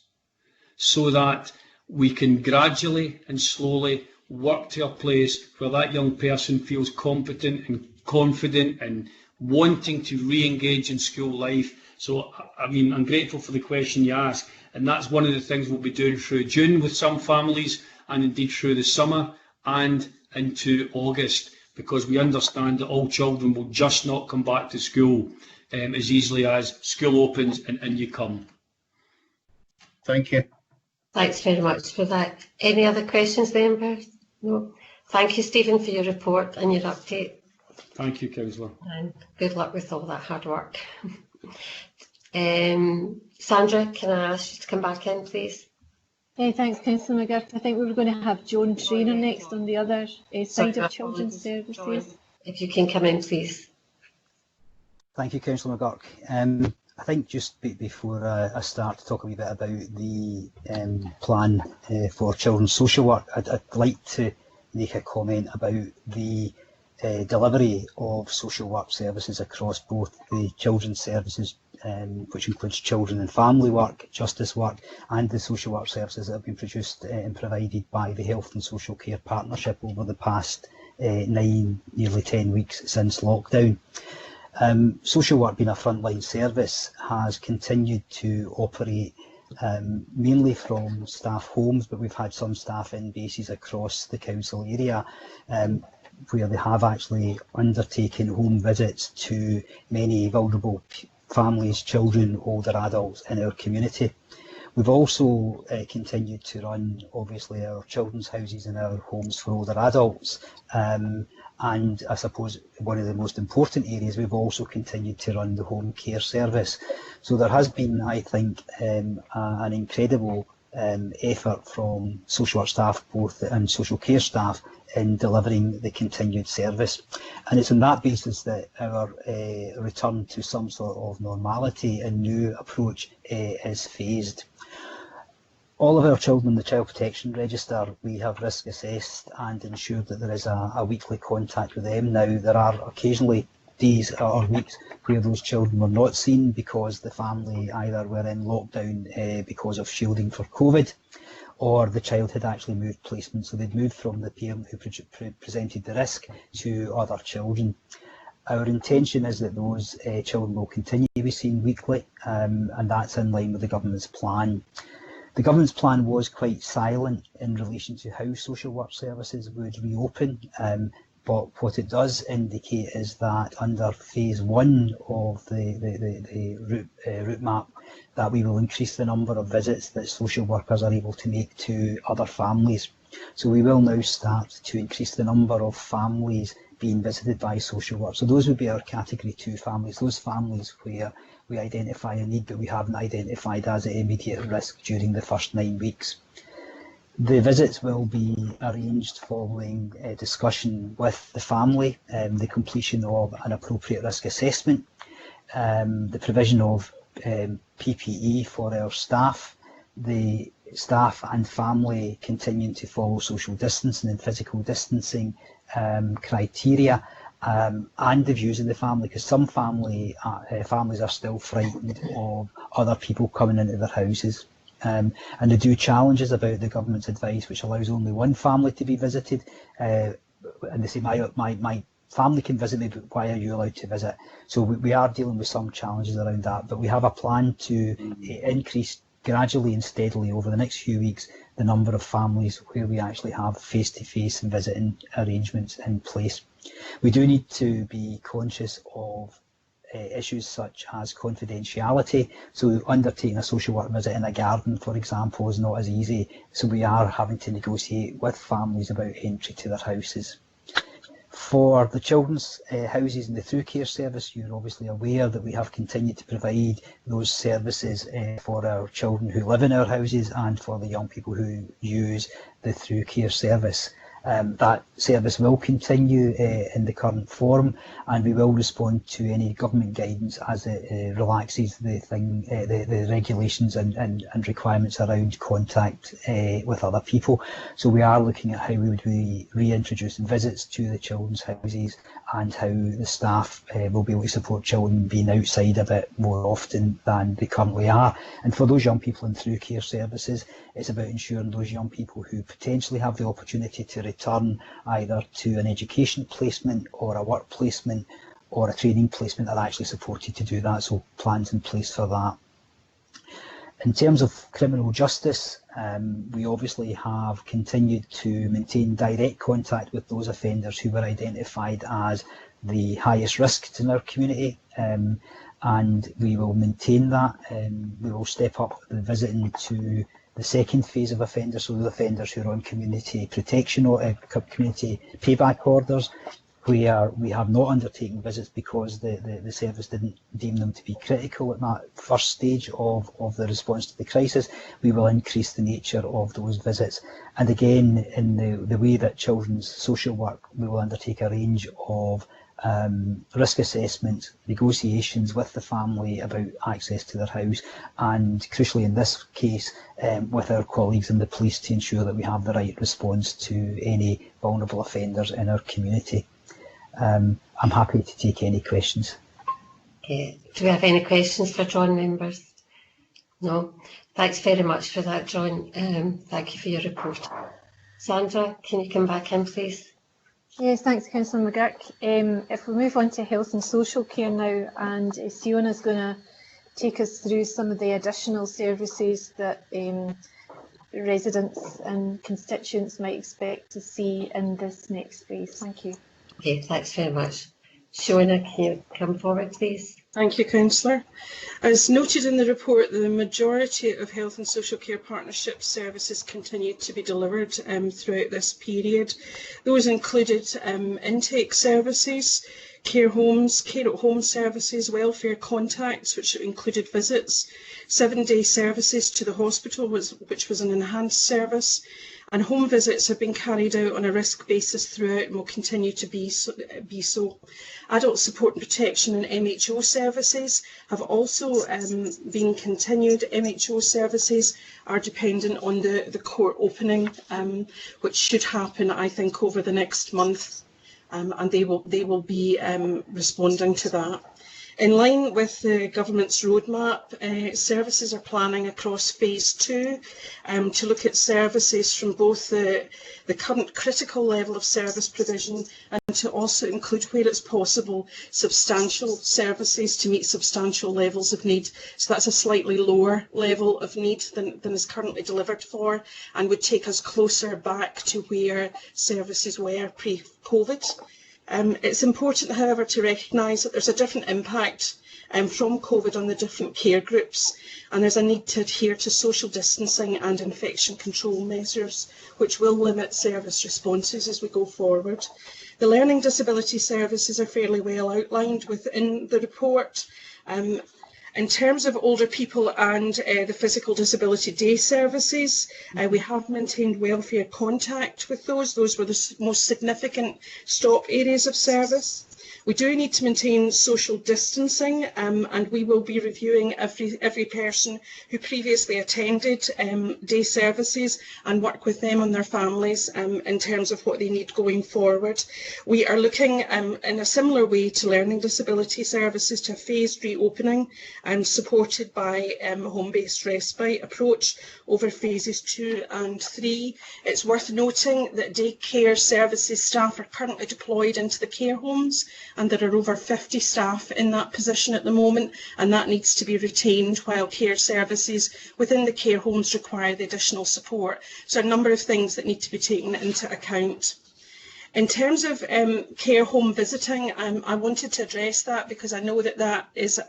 so that we can gradually and slowly work to a place where that young person feels competent and confident and wanting to re-engage in school life. So, I mean, I'm grateful for the question you asked, and that's one of the things we'll be doing through June with some families, and indeed through the summer and into August, because we understand that all children will just not come back to school as easily as school opens and you come. Thank you. Thanks very much for that. Any other questions, members? No. Thank you, Stephen, for your report and your update. Thank you, Councillor. And good luck with all that hard work. Sandra, can I ask you to come back in, please? Thanks, Councillor McGurk. I think we were going to have Joan Traynor next on the other side of children's services. Joan, if you can come in, please. Thank you, Councillor McGurk. I think just before I start to talk a wee bit about the plan for children's social work, I'd like to make a comment about the delivery of social work services across both the children's services, which includes children and family work, justice work, and the social work services that have been produced and provided by the Health and Social Care Partnership over the past 9, nearly 10 weeks since lockdown. Social work, being a frontline service, has continued to operate mainly from staff homes, but we've had some staff in bases across the council area where they have actually undertaken home visits to many vulnerable families, children, older adults in our community. We've also continued to run, obviously, our children's houses and our homes for older adults. And I suppose one of the most important areas, we've also continued to run the home care service. So there has been, I think, an incredible effort from social work staff and social care staff in delivering the continued service. And it's on that basis that our return to some sort of normality and new approach is phased. All of our children in the Child Protection Register, we have risk assessed and ensured that there is a weekly contact with them. Now, there are occasionally days or weeks where those children were not seen because the family either were in lockdown because of shielding for COVID, or the child had actually moved placement, so they'd moved from the parent who presented the risk to other children. Our intention is that those children will continue to be seen weekly, and that's in line with the government's plan. The government's plan was quite silent in relation to how social work services would reopen, but what it does indicate is that under phase 1 of the route map, that we will increase the number of visits that social workers are able to make to other families. So we will now start to increase the number of families being visited by social work. So those would be our category 2 families, those families where we identify a need but we haven't identified as at immediate risk during the first 9 weeks. The visits will be arranged following a discussion with the family, the completion of an appropriate risk assessment, the provision of PPE for our staff, the staff and family continuing to follow social distancing and physical distancing criteria, and the views of the family, because some families are still frightened of other people coming into their houses. And they do challenges about the government's advice, which allows only one family to be visited. And they say, my family can visit me, but why are you allowed to visit? So we are dealing with some challenges around that, but we have a plan to increase gradually and steadily over the next few weeks the number of families where we actually have face-to-face and visiting arrangements in place. We do need to be conscious of issues such as confidentiality. So undertaking a social work visit in a garden, for example, is not as easy. So we are having to negotiate with families about entry to their houses. For the children's houses and the through care service, you're obviously aware that we have continued to provide those services for our children who live in our houses and for the young people who use the through care service. That service will continue in the current form, and we will respond to any government guidance as it relaxes the regulations and requirements around contact with other people. So we are looking at how we would be reintroducing visits to the children's houses and how the staff will be able to support children being outside a bit more often than they currently are. And for those young people in through care services, it's about ensuring those young people who potentially have the opportunity to return either to an education placement or a work placement or a training placement are actually supported to do that, so plans in place for that. In terms of criminal justice, we obviously have continued to maintain direct contact with those offenders who were identified as the highest risk in our community, and we will maintain that. We will step up the visiting to the second phase of offenders, so the offenders who are on community protection or community payback orders, where we have not undertaken visits because the service didn't deem them to be critical at that first stage of the response to the crisis. We will increase the nature of those visits. And again, in the way that children's social work, we will undertake a range of risk assessments, negotiations with the family about access to their house, and crucially in this case with our colleagues in the police to ensure that we have the right response to any vulnerable offenders in our community. I'm happy to take any questions. Okay. Do we have any questions for John, members? No? Thanks very much for that, John. Thank you for your report. Sandra, can you come back in, please? Yes, thanks, Councillor McGurk. If we move on to health and social care now, and Siona's going to take us through some of the additional services that residents and constituents might expect to see in this next phase. Thank you. Okay, thanks very much. Shona, can you come forward, please? Thank you, Councillor. As noted in the report, the majority of health and social care partnership services continued to be delivered throughout this period. Those included intake services, care homes, care at home services, welfare contacts, which included visits, 7-day services to the hospital, which was an enhanced service, and home visits have been carried out on a risk basis throughout and will continue to be so. Adult support and protection and MHO services have also been continued. MHO services are dependent on the court opening, which should happen, I think, over the next month, and they will be responding to that. In line with the government's roadmap, services are planning across phase 2 to look at services from both the current critical level of service provision and to also include, where it's possible, substantial services to meet substantial levels of need. So that's a slightly lower level of need than is currently delivered for, and would take us closer back to where services were pre-COVID. It's important, however, to recognise that there's a different impact from COVID on the different care groups, and there's a need to adhere to social distancing and infection control measures, which will limit service responses as we go forward. The learning disability services are fairly well outlined within the report. In terms of older people and the physical disability day services, we have maintained welfare contact with those. Those were the most significant stop areas of service. We do need to maintain social distancing, and we will be reviewing every person who previously attended day services and work with them and their families in terms of what they need going forward. We are looking in a similar way to learning disability services to a phased reopening supported by a home-based respite approach over phases 2 and 3. It's worth noting that daycare services staff are currently deployed into the care homes, and there are over 50 staff in that position at the moment, and that needs to be retained while care services within the care homes require the additional support. So a number of things that need to be taken into account. In terms of care home visiting, I wanted to address that because I know that that is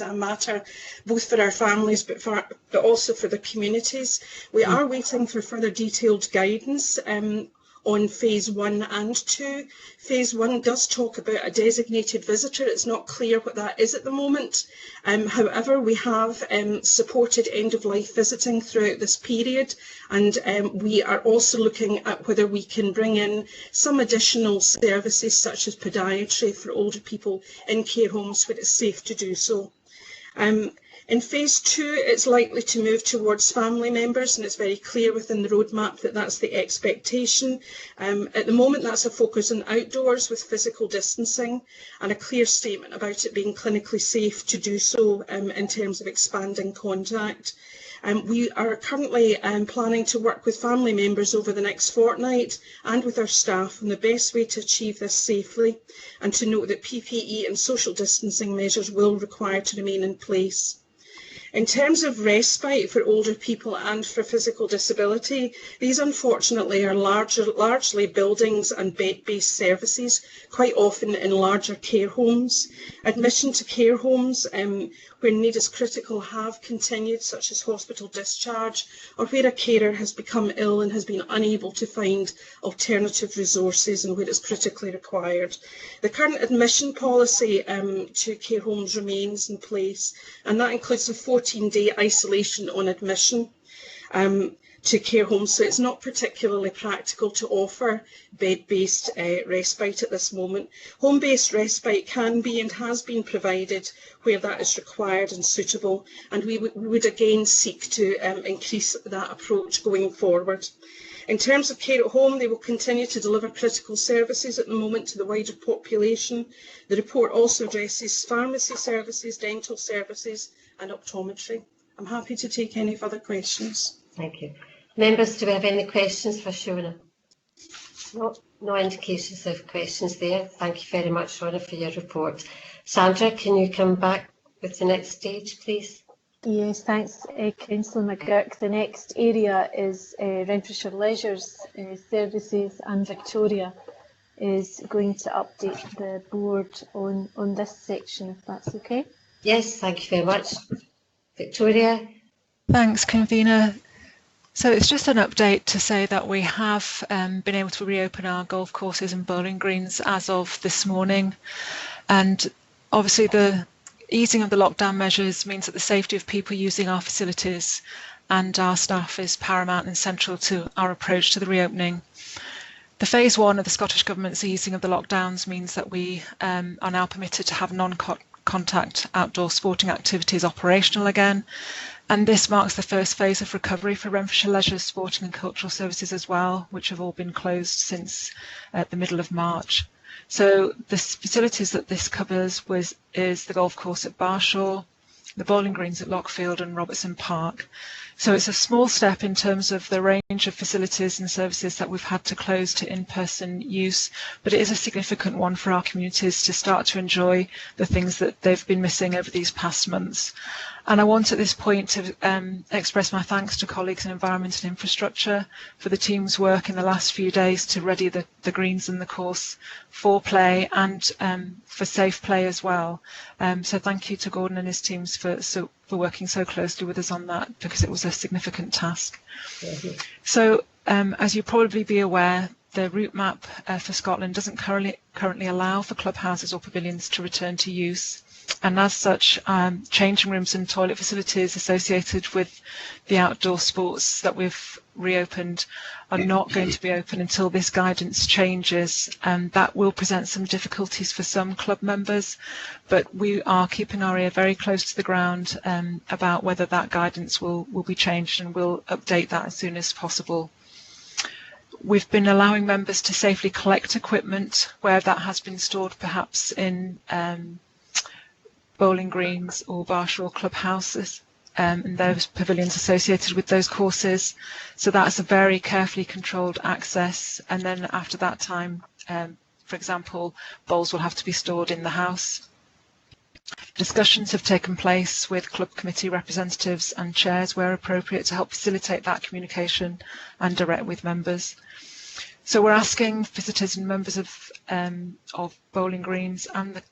a matter both for our families but also for the communities. We are waiting for further detailed guidance on phase 1 and 2. Phase 1 does talk about a designated visitor. It's not clear what that is at the moment. However, we have supported end-of-life visiting throughout this period, and we are also looking at whether we can bring in some additional services such as podiatry for older people in care homes where it's safe to do so. In phase 2, it's likely to move towards family members, and it's very clear within the roadmap that that's the expectation. At the moment, that's a focus on outdoors with physical distancing and a clear statement about it being clinically safe to do so in terms of expanding contact. We are currently planning to work with family members over the next fortnight and with our staff on the best way to achieve this safely, and to note that PPE and social distancing measures will require to remain in place. In terms of respite for older people and for physical disability, these unfortunately are largely buildings and bed-based services, quite often in larger care homes. Admission to care homes where need is critical have continued, such as hospital discharge, or where a carer has become ill and has been unable to find alternative resources and where it's critically required. The current admission policy to care homes remains in place, and that includes a 14-day isolation on admission to care homes, so it's not particularly practical to offer bed-based respite at this moment. Home-based respite can be and has been provided where that is required and suitable, and we would again seek to increase that approach going forward. In terms of care at home, they will continue to deliver critical services at the moment to the wider population. The report also addresses pharmacy services, dental services and optometry. I'm happy to take any further questions. Thank you. Members, do we have any questions for Shona? No indications of questions there. Thank you very much, Shona, for your report. Sandra, can you come back with the next stage, please? Yes, thanks, Councillor McGurk. The next area is Renfrewshire Leisure's services, and Victoria is going to update the board on this section, if that's okay. Yes, thank you very much. Victoria? Thanks, Convener. So it's just an update to say that we have been able to reopen our golf courses and bowling greens as of this morning. And obviously the easing of the lockdown measures means that the safety of people using our facilities and our staff is paramount and central to our approach to the reopening. The phase 1 of the Scottish Government's easing of the lockdowns means that we are now permitted to have non-contact outdoor sporting activities operational again. And this marks the first phase of recovery for Renfrewshire Leisure, Sporting and Cultural Services as well, which have all been closed since the middle of March. So the facilities that this covers is the golf course at Barshaw, the bowling greens at Lockfield and Robertson Park. So it's a small step in terms of the range of facilities and services that we've had to close to in-person use, but it is a significant one for our communities to start to enjoy the things that they've been missing over these past months. And I want at this point to express my thanks to colleagues in Environment and Infrastructure for the team's work in the last few days to ready the greens and the course for play and for safe play as well. So thank you to Gordon and his teams for working so closely with us on that, because it was a significant task. So as you'll probably be aware, the route map for Scotland doesn't currently allow for clubhouses or pavilions to return to use. And as such, changing rooms and toilet facilities associated with the outdoor sports that we've reopened are not going to be open until this guidance changes. And that will present some difficulties for some club members, but we are keeping our ear very close to the ground about whether that guidance will be changed, and we'll update that as soon as possible. We've been allowing members to safely collect equipment where that has been stored, perhaps in bowling greens or Barshore clubhouses, and those pavilions associated with those courses. So that's a very carefully controlled access, and then after that time, for example, bowls will have to be stored in the house. Discussions have taken place with club committee representatives and chairs where appropriate to help facilitate that communication and direct with members. So we're asking visitors and members of bowling greens and the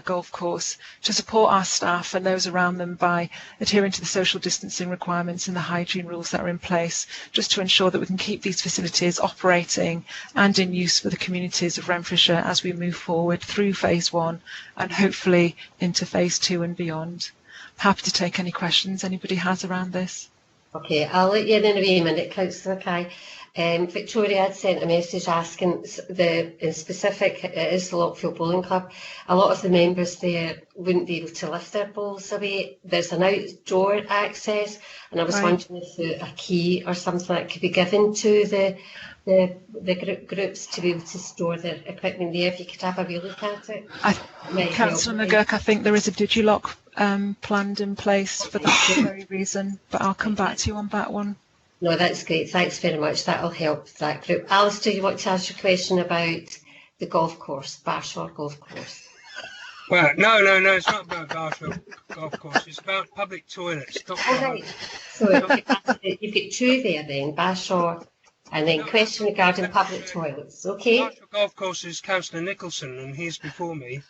golf course to support our staff and those around them by adhering to the social distancing requirements and the hygiene rules that are in place, just to ensure that we can keep these facilities operating and in use for the communities of Renfrewshire as we move forward through phase 1 and hopefully into phase 2 and beyond. Happy to take any questions anybody has around this. Okay, I'll let you in a wee minute, Councillor Mackay. Victoria had sent a message asking in specific, it is the Lockfield Bowling Club. A lot of the members there wouldn't be able to lift their bowls away. There's an outdoor access, and I was wondering if a key or something that could be given to the groups to be able to store their equipment there. If you could have a wee look at it. Councillor McGurk, I think there is a digilock planned in place for that very reason, but I'll come back to you on that one. No, that's great. Thanks very much. That'll help that group. Alistair, you want to ask your question about the golf course, Barshore Golf Course? Well, no, it's not about Barshore Golf Course. It's about public toilets. Right. So you've got two there then, Barshore, and then question regarding public toilets. Okay. Barshore Golf Course is Councillor Nicholson, and he's before me.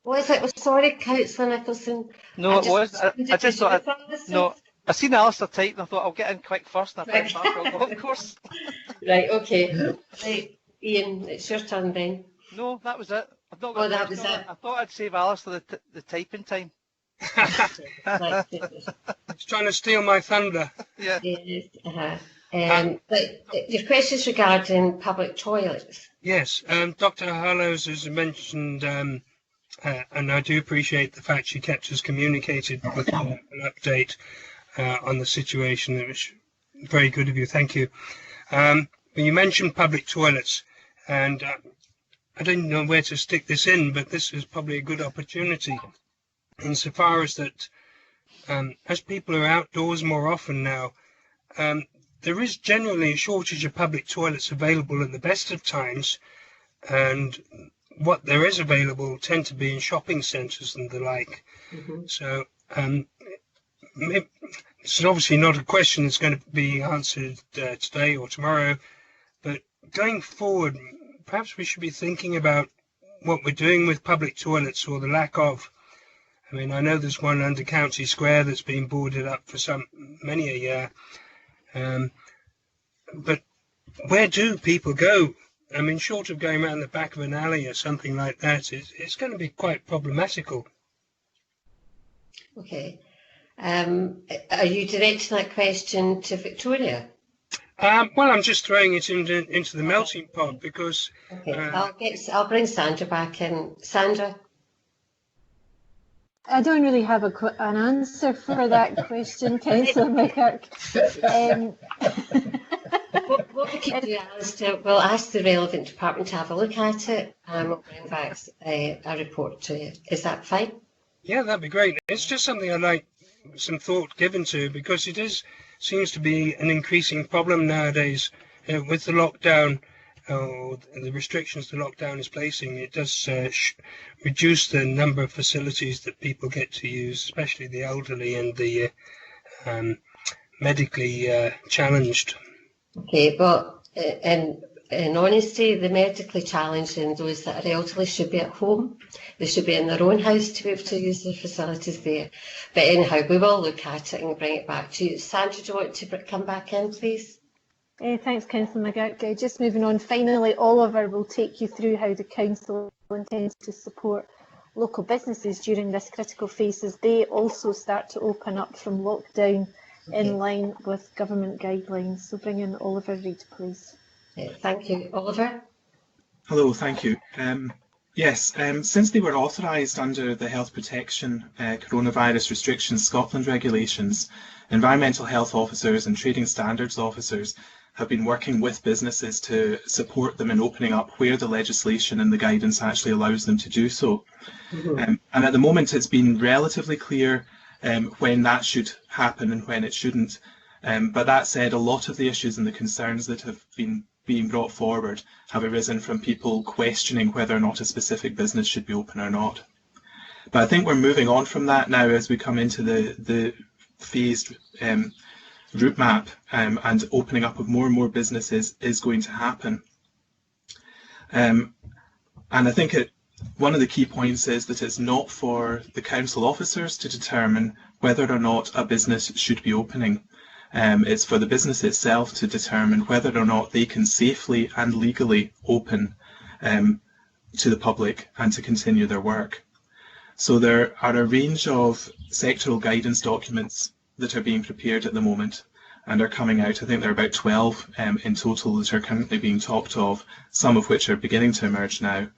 What is it? Sorry, Councillor Nicholson. No, it was. I just thought. No. I seen Alistair type and I thought I'll get in quick first, and I found Barshore Golf Course. Right, okay. Right, Ian, it's your turn then. No, that was it. I've not got that was it. I thought I'd save Alistair the typing time. He's trying to steal my thunder. Yeah. Yes, but your questions regarding public toilets. Yes, Dr. Hallows has mentioned, and I do appreciate the fact she kept us communicated with an update on the situation. It was very good of you, thank you. But you mentioned public toilets, and I don't know where to stick this in, but this is probably a good opportunity insofar as that as people are outdoors more often now, there is generally a shortage of public toilets available at the best of times, and what there is available tend to be in shopping centres and the like. Mm-hmm. So it's obviously not a question that's going to be answered today or tomorrow, but going forward, perhaps we should be thinking about what we're doing with public toilets, or the lack of. I mean, I know there's one under County Square that's been boarded up for many a year, but where do people go? I mean, short of going around the back of an alley or something like that, it's going to be quite problematical. Okay. Are you directing that question to Victoria? Well, I'm just throwing it into the melting pot because... Okay, I'll bring Sandra back in. Sandra? I don't really have an answer for that question, Councillor McGurk. What we could do, Alistair, we'll ask the relevant department to have a look at it, and we'll bring back a report to you. Is that fine? Yeah, that'd be great. It's just something I'd like some thought given to, because it seems to be an increasing problem nowadays with the lockdown. The restrictions the lockdown is placing, it does reduce the number of facilities that people get to use, especially the elderly and the medically challenged. Okay, but in honesty, the medically challenged and those that are elderly should be at home. They should be in their own house to be able to use the facilities there. But anyhow, we will look at it and bring it back to you. Sandra, do you want to come back in, please? Thanks, Councillor McGurk. Just moving on, finally, Oliver will take you through how the Council intends to support local businesses during this critical phase as they also start to open up from lockdown in line with government guidelines. So bring in Oliver Reid, please. Thank you. Oliver? Hello, thank you. Yes, since they were authorised under the Health Protection Coronavirus Restrictions Scotland regulations, environmental health officers and trading standards officers have been working with businesses to support them in opening up where the legislation and the guidance actually allows them to do so. And at the moment it's been relatively clear when that should happen and when it shouldn't. But that said, a lot of the issues and the concerns that have been being brought forward have arisen from people questioning whether or not a specific business should be open or not. But I think we're moving on from that now as we come into the phased route map, and opening up of more and more businesses is going to happen. And I think one of the key points is that it's not for the council officers to determine whether or not a business should be opening. It's for the business itself to determine whether or not they can safely and legally open to the public and to continue their work. So there are a range of sectoral guidance documents that are being prepared at the moment and are coming out. I think there are about 12 in total that are currently being talked of, some of which are beginning to emerge now,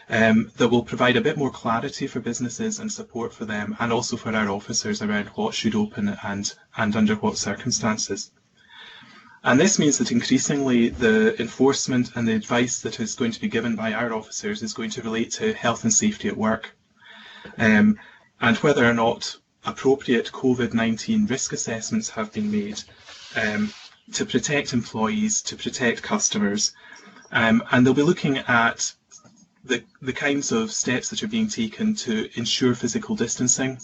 that will provide a bit more clarity for businesses and support for them, and also for our officers around what should open and under what circumstances. And this means that increasingly the enforcement and the advice that is going to be given by our officers is going to relate to health and safety at work, and whether or not appropriate COVID-19 risk assessments have been made to protect employees, to protect customers, and they'll be looking at the kinds of steps that are being taken to ensure physical distancing,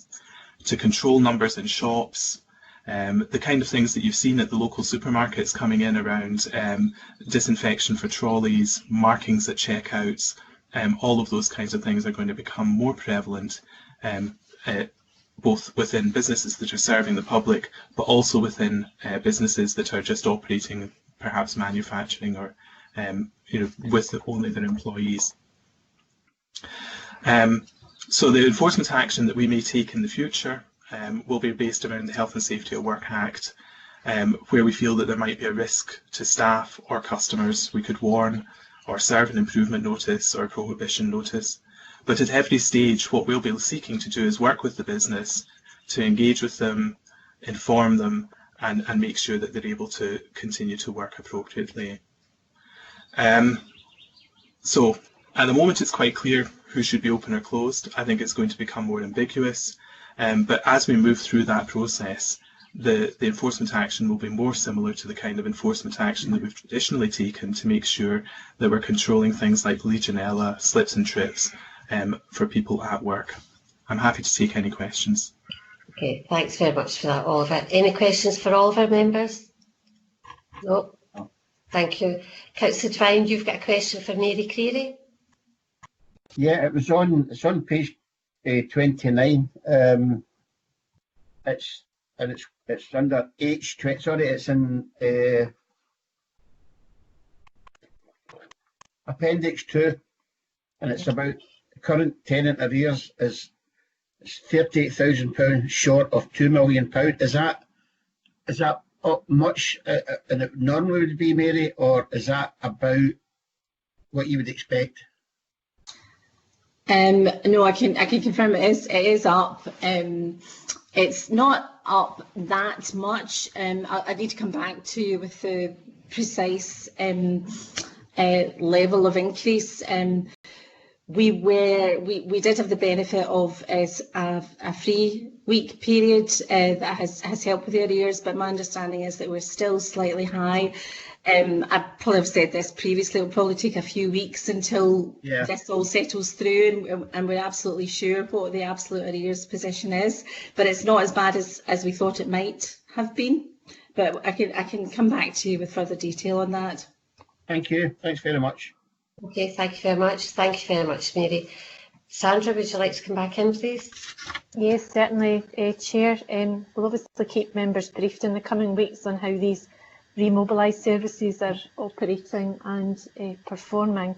to control numbers in shops, the kind of things that you've seen at the local supermarkets coming in around disinfection for trolleys, markings at checkouts. All of those kinds of things are going to become more prevalent, both within businesses that are serving the public, but also within businesses that are just operating, perhaps manufacturing, or with only their employees. So the enforcement action that we may take in the future will be based around the Health and Safety at Work Act, where we feel that there might be a risk to staff or customers. We could warn or serve an improvement notice or a prohibition notice. But at every stage, what we'll be seeking to do is work with the business to engage with them, inform them, and make sure that they're able to continue to work appropriately. So at the moment, it's quite clear who should be open or closed. I think it's going to become more ambiguous. But as we move through that process, the enforcement action will be more similar to the kind of enforcement action that we've traditionally taken to make sure that we're controlling things like Legionella, slips and trips for people at work. I'm happy to take any questions. Okay, thanks very much for that, Oliver. Any questions for all of our members? No? Thank you. Councillor Devine, you've got a question for Mary Creary? Yeah, it's on page 29. It's under H20. Sorry, it's in Appendix 2, and it's about current tenant arrears is £38,000 short of £2 million. Is that up much than it normally would be, Mary, or is that about what you would expect? No, I can confirm it is up. It's not up that much. I need to come back to you with the precise level of increase. we did have the benefit of a free week period that has helped with the arrears, but my understanding is that we're still slightly high. I probably have said this previously, it'll probably take a few weeks until this all settles through and we're absolutely sure what the absolute arrears position is, but it's not as bad as we thought it might have been. But I can come back to you with further detail on that. Thank you. Thanks very much. Okay, thank you very much. Thank you very much, Mary. Sandra, would you like to come back in, please? Yes, certainly, Chair. We'll obviously keep members briefed in the coming weeks on how these remobilised services are operating and performing.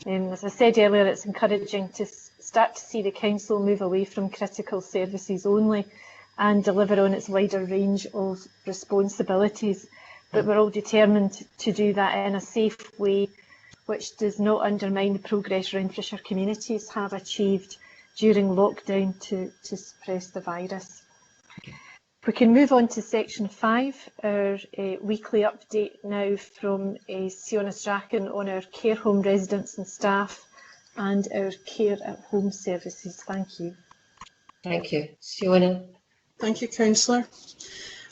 As I said earlier, it's encouraging to start to see the Council move away from critical services only and deliver on its wider range of responsibilities. But we're all determined to do that in a safe way, which does not undermine the progress Renfrewshire communities have achieved during lockdown to suppress the virus. We can move on to section 5, our weekly update now from Siona Strachan on our care home residents and staff and our care at home services. Thank you. Thank you. Siona. Thank you, Councillor.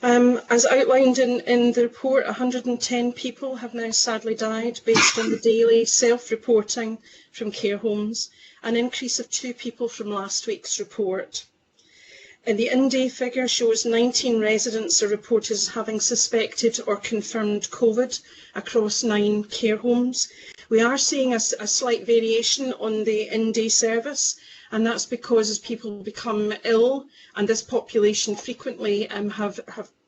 As outlined in the report, 110 people have now sadly died based on the daily self-reporting from care homes, an increase of 2 people from last week's report. And the in-day figure shows 19 residents are reported as having suspected or confirmed COVID across 9 care homes. We are seeing a slight variation on the in-day service, and that's because as people become ill, and this population frequently have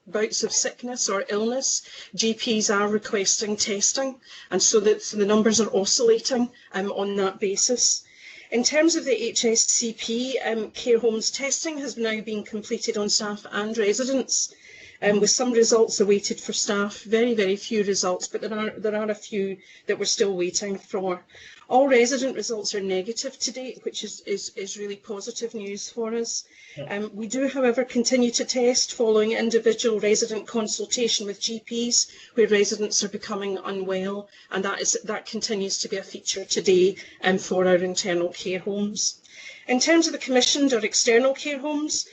bouts of sickness or illness, GPs are requesting testing, and so the numbers are oscillating on that basis. In terms of the HSCP, care homes testing has now been completed on staff and residents, with some results awaited for staff, very, very few results, but there are a few that we're still waiting for. All resident results are negative to date, which is really positive news for us. We do, however, continue to test following individual resident consultation with GPs where residents are becoming unwell, and that continues to be a feature today for our internal care homes. In terms of the commissioned or external care homes,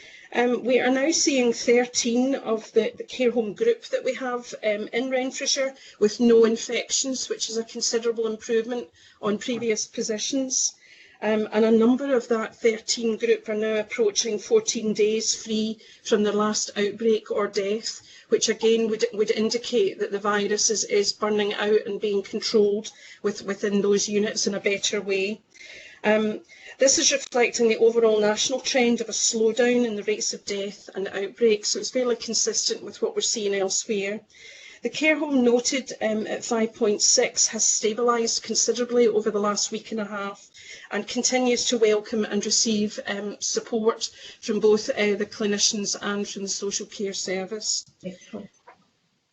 we are now seeing 13 of the care home group that we have in Renfrewshire with no infections, which is a considerable improvement on previous positions. And a number of that 13 group are now approaching 14 days free from their last outbreak or death, which again would indicate that the virus is burning out and being controlled within those units in a better way. This is reflecting the overall national trend of a slowdown in the rates of death and outbreaks, so it's fairly consistent with what we're seeing elsewhere. The care home noted at 5.6 has stabilised considerably over the last week and a half and continues to welcome and receive support from both the clinicians and from the social care service. Excellent.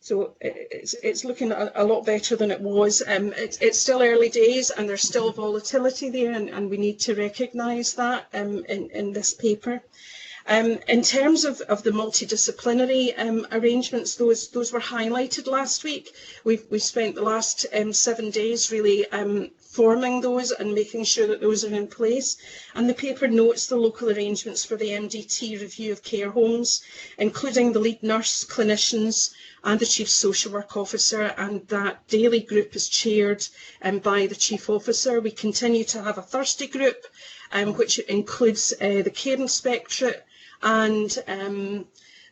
So it's looking a lot better than it was. It's still early days and there's still volatility there, and we need to recognise that in this paper. In terms of the multidisciplinary arrangements, those were highlighted last week. We've spent the last 7 days really forming those and making sure that those are in place. And the paper notes the local arrangements for the MDT review of care homes, including the lead nurse, clinicians and the Chief Social Work Officer, and that daily group is chaired by the Chief Officer. We continue to have a Thursday group, which includes the Care Inspectorate and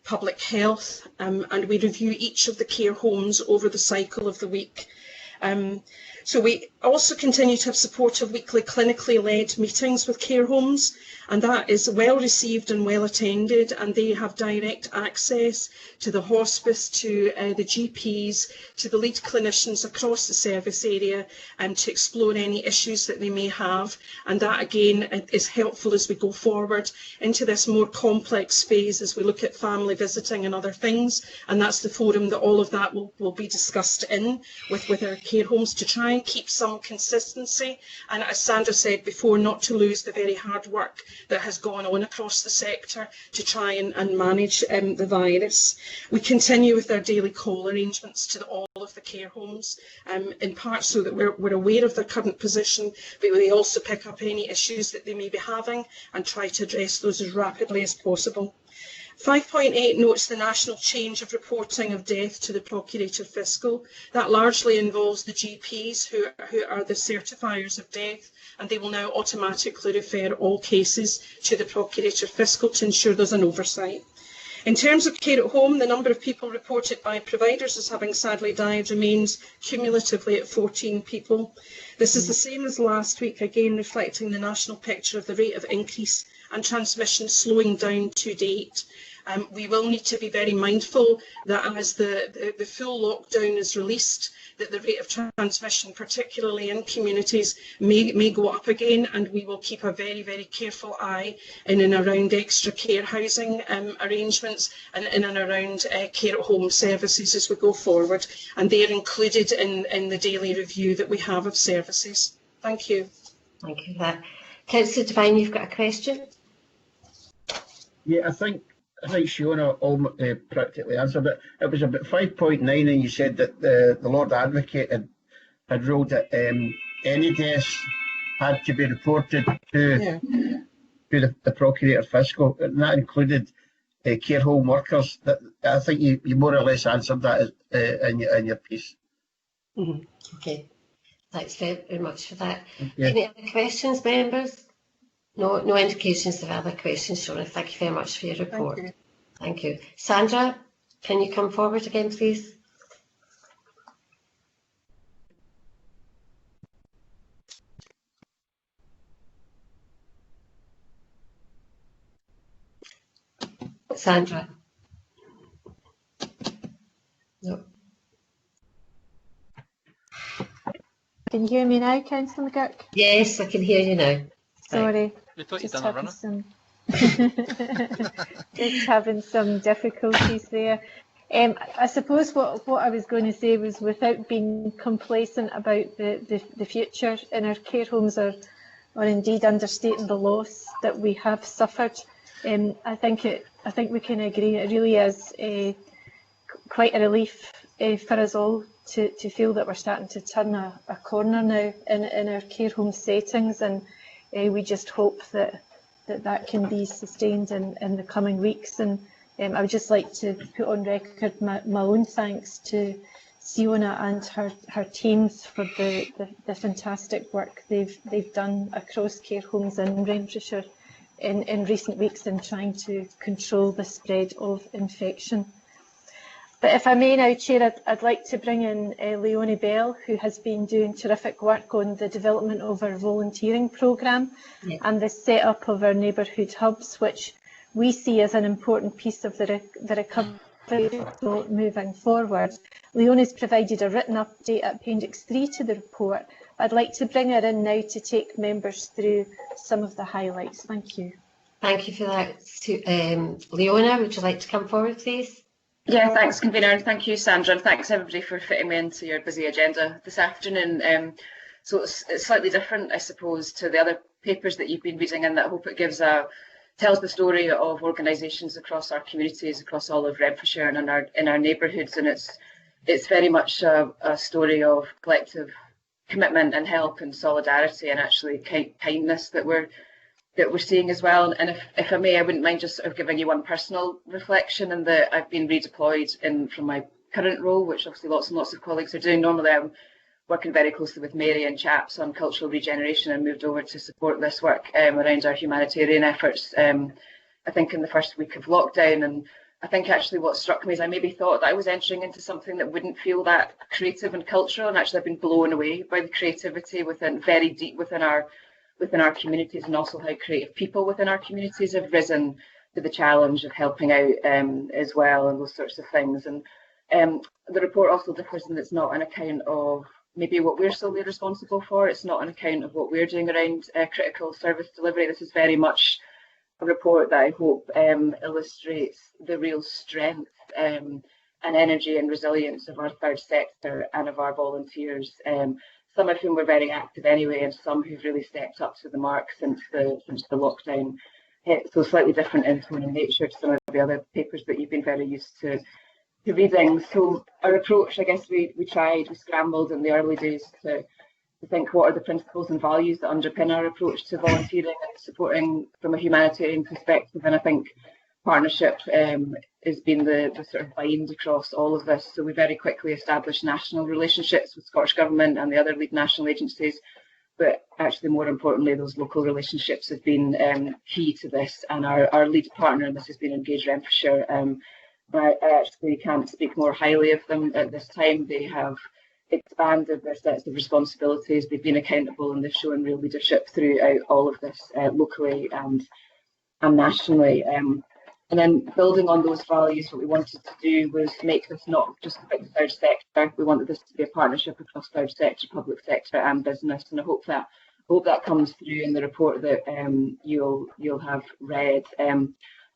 Public Health, and we review each of the care homes over the cycle of the week. So we also continue to have supportive weekly clinically led meetings with care homes, and that is well received and well attended, and they have direct access to the hospice, to the GPs, to the lead clinicians across the service area, and to explore any issues that they may have. And that again is helpful as we go forward into this more complex phase as we look at family visiting and other things, and that's the forum that all of that will be discussed in with our care homes to try and keep some consistency, and as Sandra said before, not to lose the very hard work that has gone on across the sector to try and manage the virus. We continue with our daily call arrangements to all of the care homes, in part so that we're aware of their current position, but we also pick up any issues that they may be having and try to address those as rapidly as possible. 5.8 notes the national change of reporting of death to the Procurator Fiscal. That largely involves the GPs who are the certifiers of death, and they will now automatically refer all cases to the Procurator Fiscal to ensure there's an oversight. In terms of care at home, the number of people reported by providers as having sadly died remains cumulatively at 14 people. This is the same as last week, again reflecting the national picture of the rate of increase and transmission slowing down to date. We will need to be very mindful that as the full lockdown is released, that the rate of transmission, particularly in communities, may go up again, and we will keep a very, very careful eye in and around extra care housing arrangements and in and around care at home services as we go forward, and they are included in the daily review that we have of services. Thank you. Thank you for that. Councillor Devine, you've got a question? Yeah, I think Fiona practically answered it. It was about 5.9, and you said that the Lord Advocate had ruled that any deaths had to be reported to the Procurator Fiscal, and that included care home workers. That I think you more or less answered that in your piece. Mm-hmm. Okay, thanks very much for that. Yeah. Any other questions, members? No indications of other questions, Shona. Thank you very much for your report. Thank you. Thank you. Sandra, can you come forward again, please? Sandra? No. Can you hear me now, Councillor McGurk? Yes, I can hear you now. Sorry. We thought you'd Just done a having runner. just having some difficulties there. I suppose what I was going to say was, without being complacent about the future in our care homes, or indeed understating the loss that we have suffered, I think we can agree it really is quite a relief for us all to feel that we're starting to turn a corner now in our care home settings, and we just hope that can be sustained in the coming weeks. And I would just like to put on record my own thanks to Fiona and her teams for the fantastic work they've done across care homes in Renfrewshire in recent weeks in trying to control the spread of infection. But if I may now, Chair, I'd like to bring in Leonie Bell, who has been doing terrific work on the development of our volunteering programme and the set-up of our neighbourhood hubs, which we see as an important piece of the recovery moving forward. Leonie's provided a written update at Appendix 3 to the report. I'd like to bring her in now to take members through some of the highlights. Thank you. Thank you for that. Leona, would you like to come forward, please? Yeah, thanks, Convener, and thank you, Sandra, and thanks everybody for fitting me into your busy agenda this afternoon. So it's slightly different, I suppose, to the other papers that you've been reading, and that I hope it tells the story of organisations across our communities, across all of Renfrewshire and in our neighbourhoods, and it's very much a story of collective commitment and help and solidarity and actually kindness that we're seeing as well. And if I may, I wouldn't mind just sort of giving you one personal reflection, in that I've been redeployed from my current role, which obviously lots and lots of colleagues are doing. Normally I'm working very closely with Mary and Chaps on cultural regeneration, and moved over to support this work around our humanitarian efforts, I think in the first week of lockdown. And I think actually what struck me is I maybe thought that I was entering into something that wouldn't feel that creative and cultural, and actually I've been blown away by the creativity very deep within our communities, and also how creative people within our communities have risen to the challenge of helping out as well, and those sorts of things. And the report also differs in that it's not an account of maybe what we're solely responsible for. It's not an account of what we're doing around critical service delivery. This is very much a report that I hope illustrates the real strength and and energy and resilience of our third sector and of our volunteers, some of whom were very active anyway, and some who've really stepped up to the mark since the lockdown hit. So slightly different in tone and nature to some of the other papers that you've been very used to reading. So our approach, I guess we scrambled in the early days to think what are the principles and values that underpin our approach to volunteering and supporting from a humanitarian perspective. And I think partnership has been the sort of bind across all of this. So we very quickly established national relationships with Scottish Government and the other lead national agencies. But actually, more importantly, those local relationships have been key to this. And our lead partner in this has been Engage Renfrewshire. I actually can't speak more highly of them at this time. They have expanded their sets of responsibilities. They've been accountable and they've shown real leadership throughout all of this, locally and nationally. And then building on those values, what we wanted to do was make this not just about the third sector. We wanted this to be a partnership across third sector, public sector and business. And I hope that comes through in the report that you'll have read.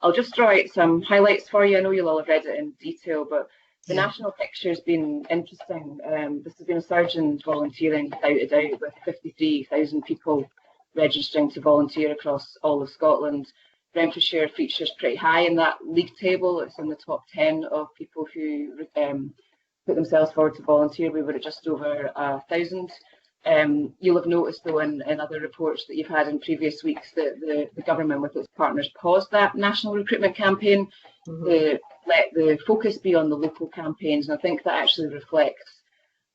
I'll just draw out some highlights for you. I know you'll all have read it in detail, but the national picture has been interesting. This has been a surge in volunteering, without a doubt, with 53,000 people registering to volunteer across all of Scotland. Renfrewshire features pretty high in that league table. It's in the top 10 of people who put themselves forward to volunteer. We were at just over 1,000. You'll have noticed, though, in other reports that you've had in previous weeks that the government with its partners paused that national recruitment campaign to let the focus be on the local campaigns. And I think that actually reflects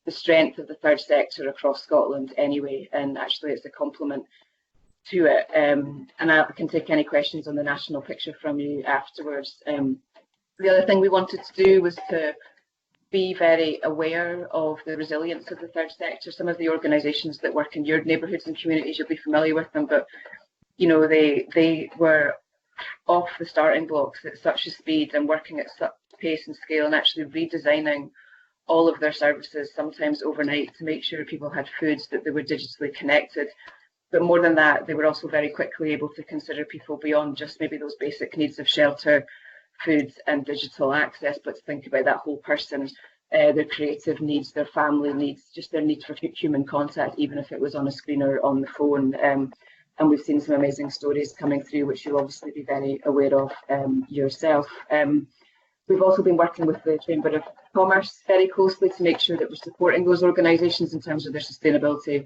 the strength of the third sector across Scotland anyway, and actually it's a compliment to it. And I can take any questions on the national picture from you afterwards. The other thing we wanted to do was to be very aware of the resilience of the third sector. Some of the organisations that work in your neighbourhoods and communities, you'll be familiar with them, but you know, they were off the starting blocks at such a speed and working at such pace and scale, and actually redesigning all of their services, sometimes overnight, to make sure people had foods, that they were digitally connected. But more than that, they were also very quickly able to consider people beyond just maybe those basic needs of shelter, food and digital access, but to think about that whole person, their creative needs, their family needs, just their need for human contact, even if it was on a screen or on the phone. And we've seen some amazing stories coming through, which you'll obviously be very aware of yourself. We've also been working with the Chamber of Commerce very closely to make sure that we're supporting those organisations in terms of their sustainability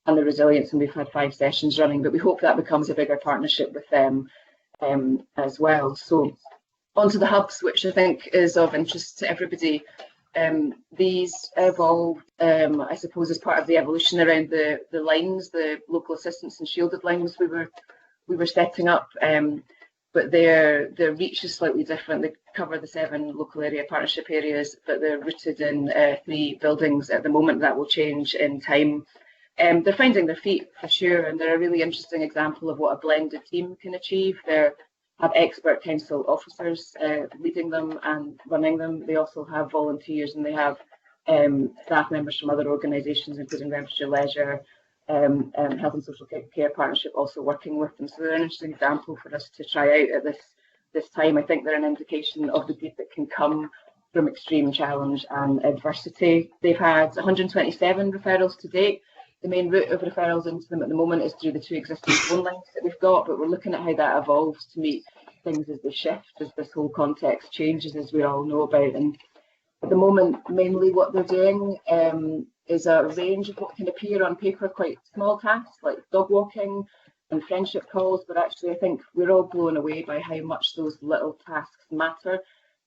and the resilience, and we've had 5 sessions running, but we hope that becomes a bigger partnership with them as well. So onto the hubs, which I think is of interest to everybody. These evolved, I suppose, as part of the evolution around the lines, the local assistance and shielded lines we were setting up, but their reach is slightly different. They cover the 7 local area partnership areas, but they're rooted in 3 buildings at the moment. That will change in time. They're finding their feet for sure, and they're a really interesting example of what a blended team can achieve. They have expert council officers leading them and running them. They also have volunteers, and they have staff members from other organisations, including Renfrewshire Leisure, Health and Social Care Partnership, also working with them. So they're an interesting example for us to try out at this time. I think they're an indication of the good that can come from extreme challenge and adversity. They've had 127 referrals to date. The main route of referrals into them at the moment is through the 2 existing phone lines that we've got, but we're looking at how that evolves to meet things as they shift, as this whole context changes, as we all know about. And at the moment, mainly what they're doing is a range of what can appear on paper quite small tasks, like dog walking and friendship calls, but actually I think we're all blown away by how much those little tasks matter,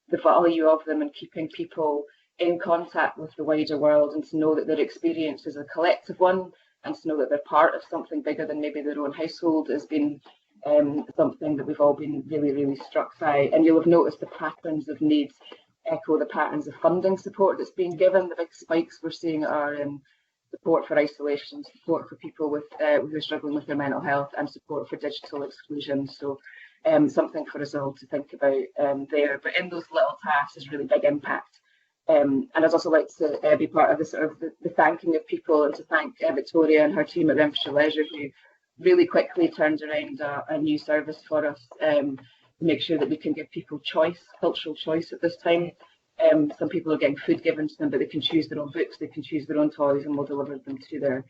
the value of them, and keeping people in contact with the wider world, and to know that their experience is a collective one, and to know that they're part of something bigger than maybe their own household has been something that we've all been really, really struck by. And you'll have noticed the patterns of needs echo the patterns of funding support that's being given. The big spikes we're seeing are in support for isolation, support for people with who are struggling with their mental health, and support for digital exclusion. So something for us all to think about there. But in those little tasks is really big impact. And I'd also like to be part of the sort of the thanking of people, and to thank Victoria and her team at Renfrewshire Leisure, who really quickly turned around a new service for us to make sure that we can give people choice, cultural choice at this time. Some people are getting food given to them, but they can choose their own books, they can choose their own toys, and we'll deliver them to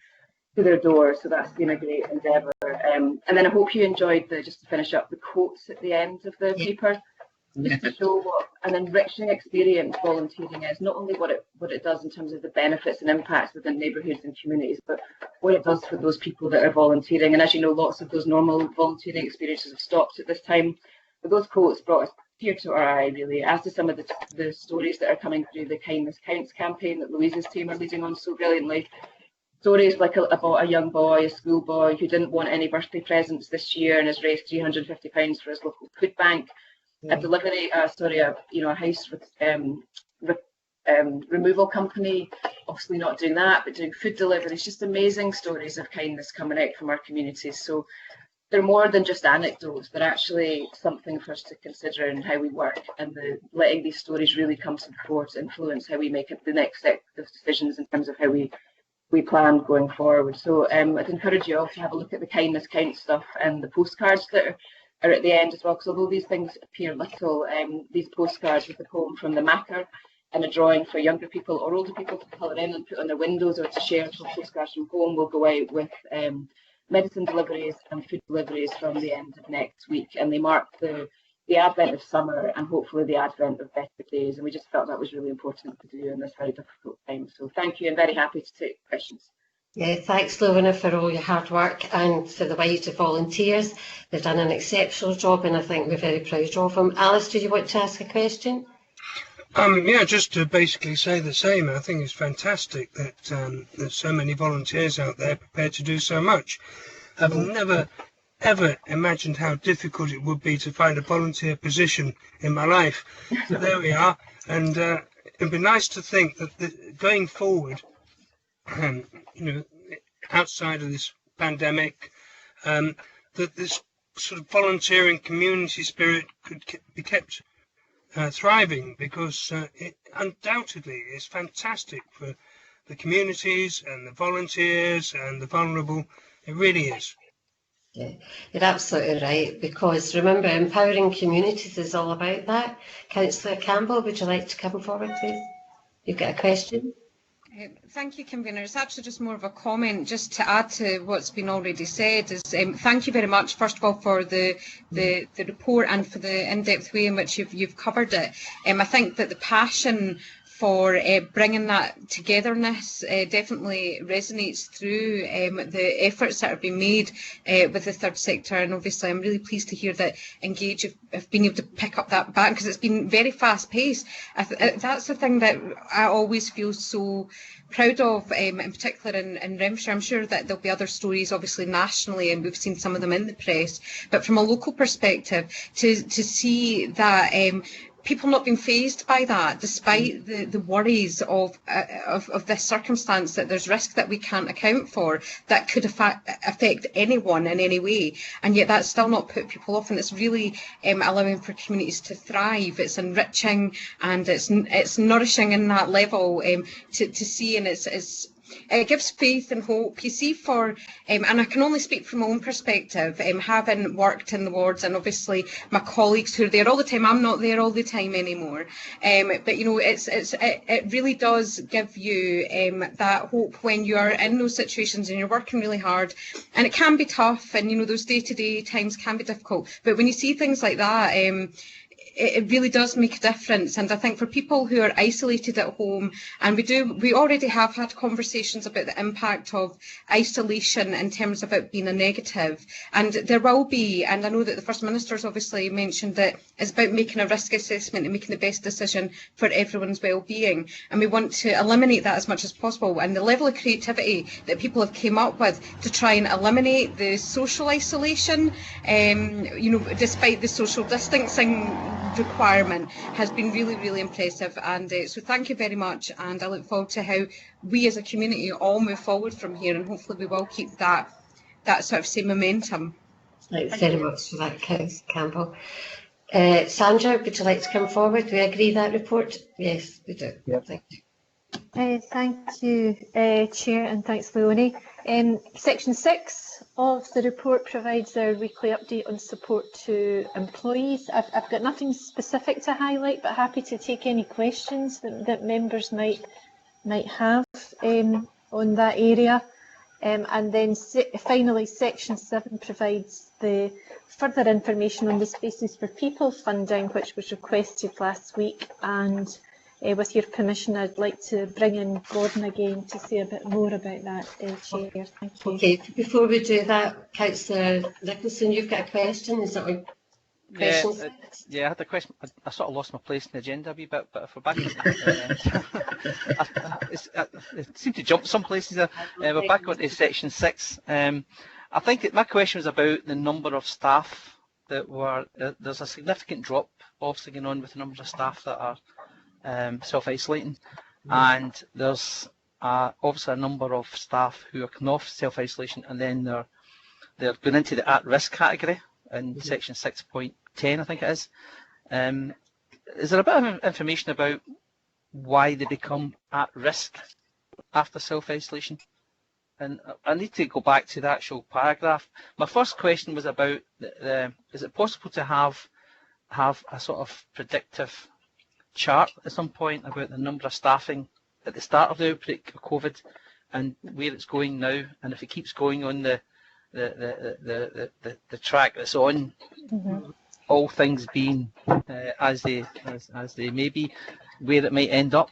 their door. So that's been a great endeavour. And then I hope you enjoyed just to finish up, the quotes at the end of the paper, just to show what an enriching experience volunteering is, not only what it does in terms of the benefits and impacts within neighbourhoods and communities, but what it does for those people that are volunteering. And as you know, lots of those normal volunteering experiences have stopped at this time, but those quotes brought us tear to our eye, really, as to some of the stories that are coming through the Kindness Counts campaign that Louise's team are leading on so brilliantly. Stories like about a young boy, a schoolboy, who didn't want any birthday presents this year and has raised £350 for his local food bank. A delivery story of a house removal company, obviously not doing that, but doing food deliveries. Just amazing stories of kindness coming out from our communities. So they're more than just anecdotes. They're actually something for us to consider in how we work, and letting these stories really come to the fore to influence how we make the next set of decisions in terms of how we plan going forward. So I'd encourage you all to have a look at the Kindness Count stuff and the postcards that are at the end as well, because although these things appear little, these postcards with a poem from the Macker and a drawing for younger people or older people to colour in and put on their windows or to share postcards from home will go out with medicine deliveries and food deliveries from the end of next week, and they mark the advent of summer and hopefully the advent of better days, and we just felt that was really important to do in this very difficult time. So thank you, and very happy to take questions. Yeah, thanks, Lorna, for all your hard work and for the wider volunteers. They've done an exceptional job, and I think we're very proud of them. Alice, do you want to ask a question? Yeah, just to basically say the same. I think it's fantastic that there's so many volunteers out there prepared to do so much. I've never ever imagined how difficult it would be to find a volunteer position in my life. So there we are, and it'd be nice to think that going forward, outside of this pandemic, that this sort of volunteering community spirit could be kept thriving, because it undoubtedly is fantastic for the communities and the volunteers and the vulnerable. It really is. Yeah, you're absolutely right, because remember, empowering communities is all about that. Councillor Campbell, would you like to come forward, please? You've got a question? Thank you, Convener. It's actually just more of a comment, just to add to what's been already said. Is thank you very much, first of all, for the report and for the in-depth way in which you've covered it. I think that the passion for bringing that togetherness definitely resonates through the efforts that are being made with the third sector, and obviously I'm really pleased to hear that Engage have been able to pick up that back, because it's been very fast paced. That's the thing that I always feel so proud of, in particular in Renfrewshire. I'm sure that there'll be other stories obviously nationally, and we've seen some of them in the press, but from a local perspective, to see that people not being fazed by that, despite the worries of this circumstance, that there's risk that we can't account for that could affect anyone in any way, and yet that's still not put people off, and it's really allowing for communities to thrive. It's enriching and it's nourishing in that level to see, and it gives faith and hope. You see, and I can only speak from my own perspective, having worked in the wards, and obviously my colleagues who are there all the time. I'm not there all the time anymore, but it really does give you that hope when you are in those situations and you're working really hard, and it can be tough, and those day-to-day times can be difficult. But when you see things like that, it really does make a difference. And I think for people who are isolated at home, and we already have had conversations about the impact of isolation in terms of it being a negative, and there will be, and I know that the First Minister's obviously mentioned that it's about making a risk assessment and making the best decision for everyone's well-being, and we want to eliminate that as much as possible. And the level of creativity that people have came up with to try and eliminate the social isolation, despite the social distancing requirement, has been really, really impressive. And so thank you very much, and I look forward to how we as a community all move forward from here, and hopefully we will keep that sort of same momentum. Thanks very much for that, Campbell. Sandra, would you like to come forward? Do we agree that report? Yes, we do. Yep. Thank you. Thank you, Chair, and thanks, Leonie. Section 6 of the report provides a weekly update on support to employees. I've got nothing specific to highlight, but happy to take any questions that members might have on that area. And then finally, Section 7 provides the further information on the Spaces for People funding, which was requested last week. And with your permission, I'd like to bring in Gordon again to say a bit more about that, Chair. Thank you. Okay, before we do that, Councillor Nicholson, you've got a question? Is that what questions? Yeah, I had a question. I sort of lost my place in the agenda a wee bit, but if we're back, it seemed to jump some places. We're back on to Section 6. I think my question was about the number of staff that were. There's a significant drop, obviously, going on with the number of staff that are self-isolating, and there's obviously a number of staff who are coming off self-isolation, and then they're going into the at-risk category in Section 6.10, I think it is. Is there a bit of information about why they become at risk after self-isolation? And I need to go back to the actual paragraph. My first question was about is it possible to have a sort of predictive chart at some point about the number of staffing at the start of the outbreak of COVID and where it's going now, and if it keeps going on the track that's on, all things being as they may be, where it might end up,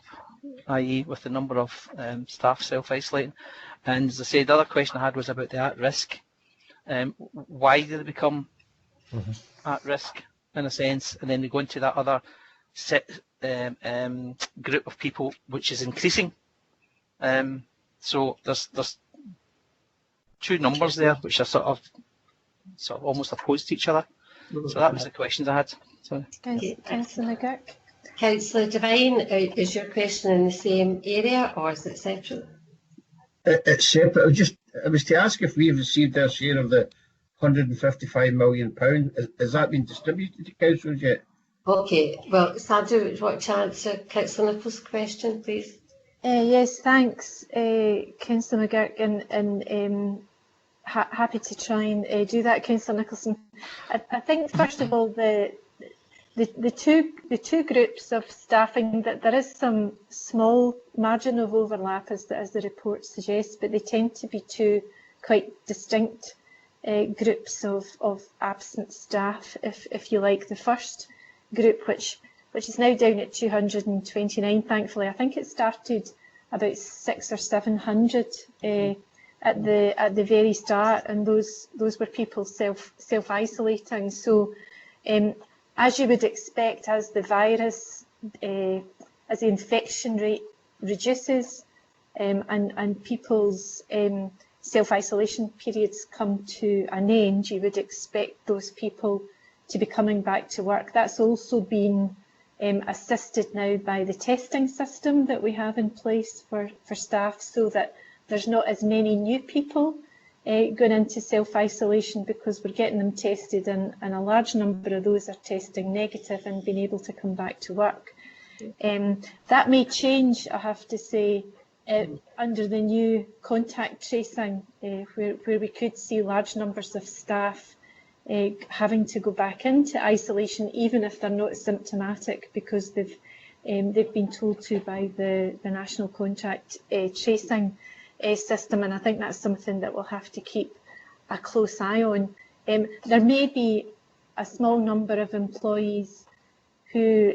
i.e. with the number of staff self-isolating. And as I said, the other question I had was about the at-risk. Why do they become at risk in a sense, and then they go into that other group of people which is increasing. So there's two numbers there which are sort of almost opposed to each other. So that was the questions I had. So, Councillor McGurk. Councillor Devine, is your question in the same area or is it separate? It's separate. I was to ask if we've received our share of the £155 million. Has that been distributed to councils yet? Okay, well, Sandra, would you want to answer Councillor Nicholls' question, please? Yes, thanks, Councillor McGurk, and happy to try and do that, Councillor Nicholson. I think first of all, the two groups of staffing, that there is some small margin of overlap as the report suggests, but they tend to be two quite distinct groups of absent staff, if you like. The first group, which is now down at 229, thankfully. I think it started about 600 or 700 at the very start, and those were people self-isolating. So as you would expect, as the virus, as the infection rate reduces and people's self-isolation periods come to an end, you would expect those people to be coming back to work. That's also been assisted now by the testing system that we have in place for staff, so that there's not as many new people going into self-isolation, because we're getting them tested and a large number of those are testing negative and being able to come back to work. That may change, I have to say, under the new contact tracing, where we could see large numbers of staff having to go back into isolation, even if they're not symptomatic, because they've been told to by the national contact tracing system, and I think that's something that we'll have to keep a close eye on. There may be a small number of employees who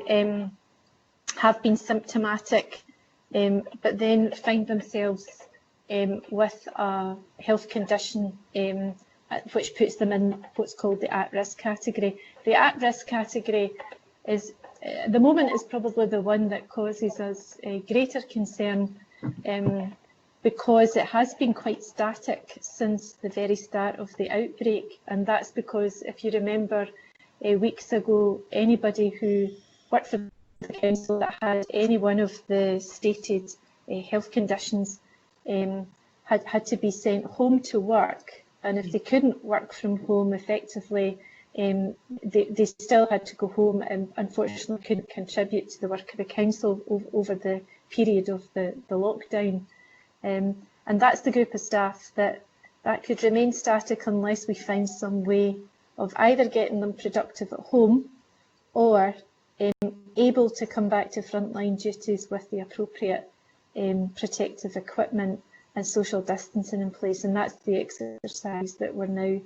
have been symptomatic, but then find themselves with a health condition which puts them in what's called the at-risk category. The at-risk category is, at the moment, is probably the one that causes us greater concern, because it has been quite static since the very start of the outbreak, and that's because, if you remember, weeks ago, anybody who worked for the council that had any one of the stated health conditions had to be sent home to work. And if they couldn't work from home effectively, they still had to go home and unfortunately couldn't contribute to the work of the council over the period of the lockdown. And that's the group of staff that could remain static unless we find some way of either getting them productive at home or able to come back to frontline duties with the appropriate protective equipment and social distancing in place. And that's the exercise that we're now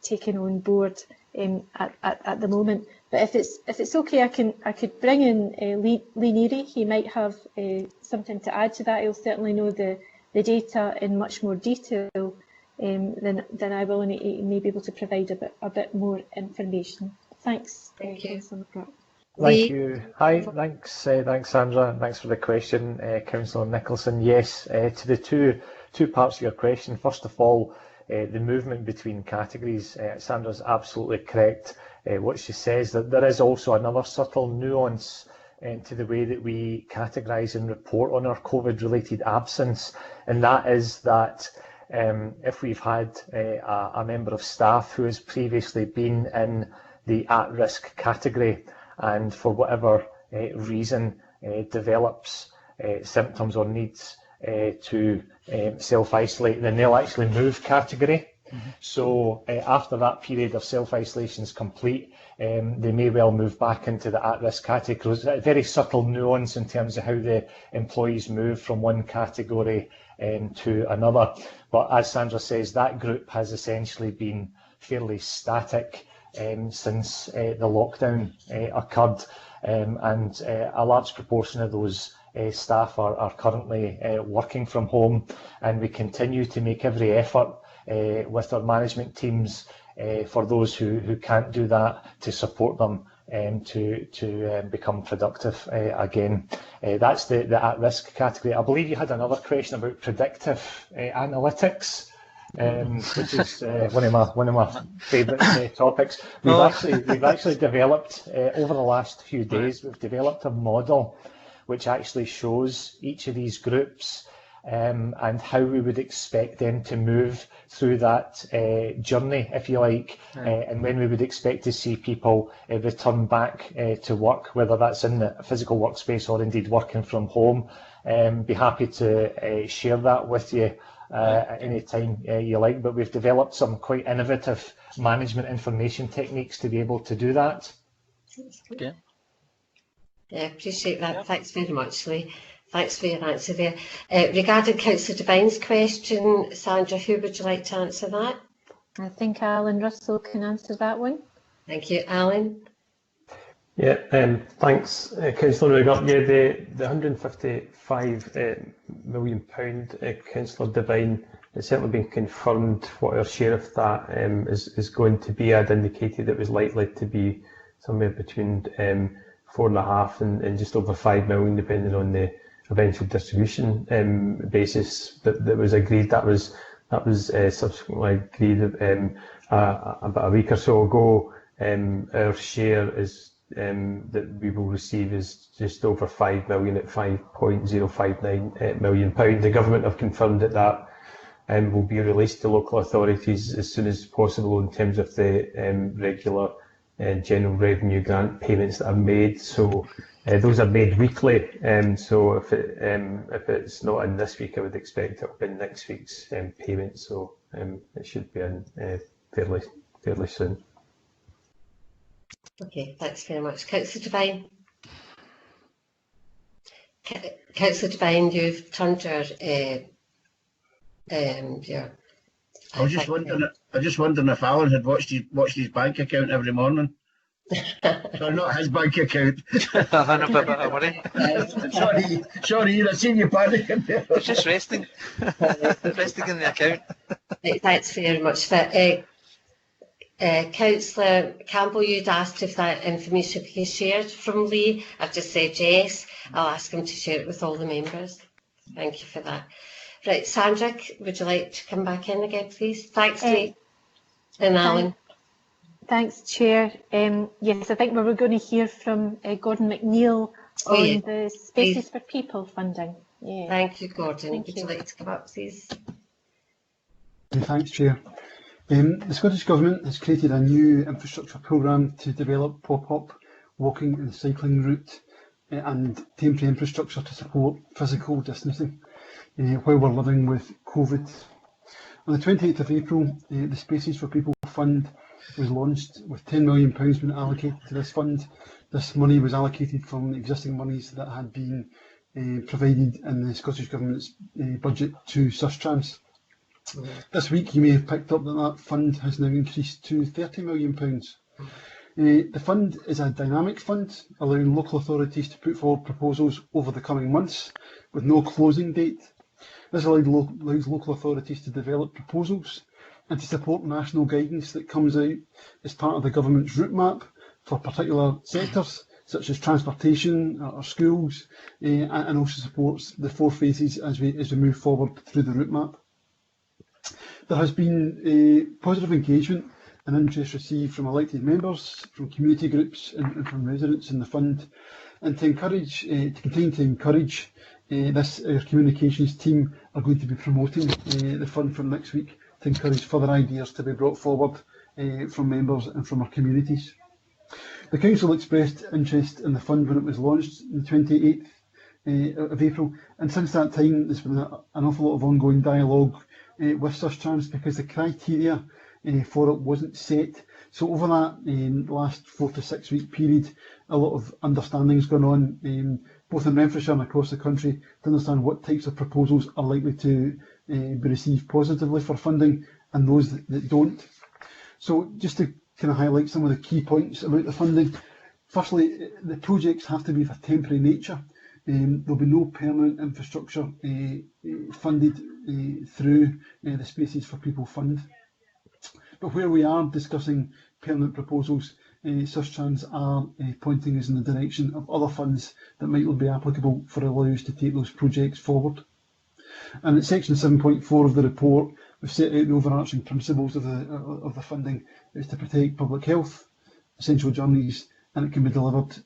taking on board at the moment. But if it's okay, I could bring in Lee Neary. He might have something to add to that. He'll certainly know the data in much more detail than I will, and he may be able to provide a bit more information. Thanks. Thank you. Thank you. Hi, thanks Sandra, and thanks for the question, Councillor Nicholson. Yes, to the two parts of your question. First of all, the movement between categories. Sandra's absolutely correct. What she says, that there is also another subtle nuance to the way that we categorise and report on our COVID-related absence, and that is that if we've had a member of staff who has previously been in the at-risk category and for whatever reason develops symptoms or needs to self-isolate, then they'll actually move category. So after that period of self-isolation is complete, they may well move back into the at-risk category. It's a very subtle nuance in terms of how the employees move from one category to another. But as Sandra says, that group has essentially been fairly static since the lockdown occurred, and a large proportion of those staff are currently working from home, and we continue to make every effort with our management teams for those who can't do that, to support them to become productive again. That's the at-risk category. I believe you had another question about predictive analytics, which is one of my favourite topics. We've actually developed over the last few days. We've developed a model which actually shows each of these groups and how we would expect them to move through that journey, if you like, and when we would expect to see people return back to work, whether that's in the physical workspace or indeed working from home. Be happy to share that with you at any time you like, but we've developed some quite innovative management information techniques to be able to do that. Okay. Yeah, appreciate that. Yeah. Thanks very much, Lee. Thanks for your answer there. Regarding Councillor Devine's question, Sandra, who would you like to answer that? I think Alan Russell can answer that one. Thank you, Alan. Yeah, thanks, Councillor McGurk. Yeah, the £155 million, Councillor Devine, it's certainly been confirmed what our share of that is going to be. I'd indicated it was likely to be somewhere between 4.5 and just over 5 million, depending on the eventual distribution basis that was agreed. That was subsequently agreed about a week or so ago. Our share is that we will receive is just over 5 million at £5.059 million. The government have confirmed that will be released to local authorities as soon as possible in terms of the regular general revenue grant payments that are made. So those are made weekly. So if it's not in this week, I would expect it will be in next week's payment. So it should be in fairly soon. Okay, thanks very much. Councillor Devine. Councillor Devine, you've turned your I was just wondering if Alan had watched his bank account every morning. Sorry, not his bank account. I'm a bit of worry. Sorry, I seen you panicking there. It's just resting. Resting in the account. Thanks very much for Councillor Campbell, you'd asked if that information could be shared from Lee. I've just said yes. I'll ask him to share it with all the members. Thank you for that. Right, Sandra, would you like to come back in again, please? Thanks, Lee. And Alan. Thanks, Chair. Yes, I think we were going to hear from Gordon McNeill on the Spaces for People funding. Yeah. Thank you, Gordon. Would you like to come up, please? Thanks, Chair. The Scottish Government has created a new infrastructure programme to develop pop-up walking and cycling route and temporary infrastructure to support physical distancing. while we're living with COVID. On the 28th of April, the Spaces for People Fund was launched with £10 million being allocated to this fund. This money was allocated from the existing monies that had been provided in the Scottish Government's budget to Sustrans. This week you may have picked up that that fund has now increased to £30 million. The fund is a dynamic fund, allowing local authorities to put forward proposals over the coming months with no closing date. This allows local authorities to develop proposals and to support national guidance that comes out as part of the government's route map for particular sectors such as transportation or schools, and also supports the 4 phases as we move forward through the route map. There has been positive engagement and interest received from elected members, from community groups and from residents in the fund, and to continue to encourage this, our communications team are going to be promoting the fund from next week to encourage further ideas to be brought forward from members and from our communities. The Council expressed interest in the fund when it was launched on the 28th of April, and since that time there's been an awful lot of ongoing dialogue with Sustrans because the criteria for it wasn't set. So over that last 4 to 6 week period, a lot of understanding has gone on, both in Renfrewshire and across the country, to understand what types of proposals are likely to be received positively for funding and those that don't. So just to kind of highlight some of the key points about the funding. Firstly, the projects have to be of a temporary nature. There'll be no permanent infrastructure funded through the Spaces for People Fund. But where we are discussing permanent proposals, Sustrans are pointing us in the direction of other funds that might be applicable for allow us to take those projects forward. And at section 7.4 of the report, we've set out the overarching principles of the funding. It's to protect public health, essential journeys, and it can be delivered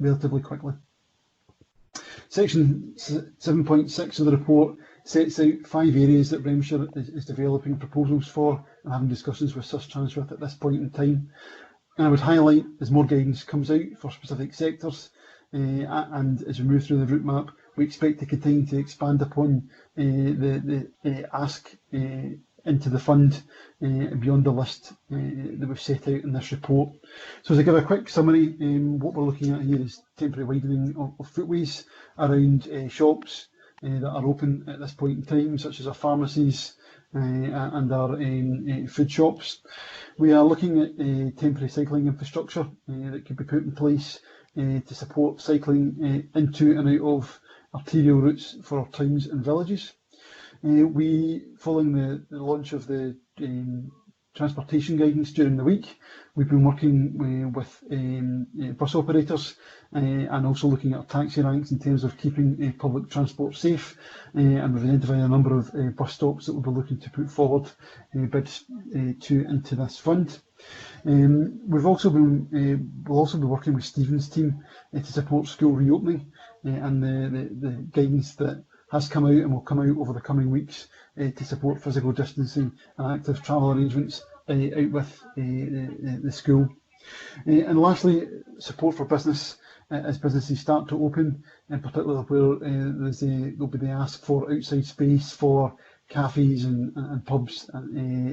relatively quickly. Section 7.6 of the report sets out 5 areas that Renfrewshire is developing proposals for and having discussions with Sustrans with at this point in time. And I would highlight, as more guidance comes out for specific sectors, and as we move through the route map, we expect to continue to expand upon the ask into the fund beyond the list that we've set out in this report. So to give a quick summary, what we're looking at here is temporary widening of footways around shops that are open at this point in time, such as our pharmacies and our food shops. We are looking at temporary cycling infrastructure that could be put in place to support cycling into and out of arterial routes for our towns and villages. Following the launch of the transportation guidance during the week, we've been working with bus operators and also looking at our taxi ranks in terms of keeping public transport safe, and we've identified a number of bus stops that we'll be looking to put forward bids into this fund. We'll also be working with Stephen's team to support school reopening, and the guidance that has come out and will come out over the coming weeks to support physical distancing and active travel arrangements out with the school. And lastly, support for business as businesses start to open, in particular where there'll be the ask for outside space for cafes and pubs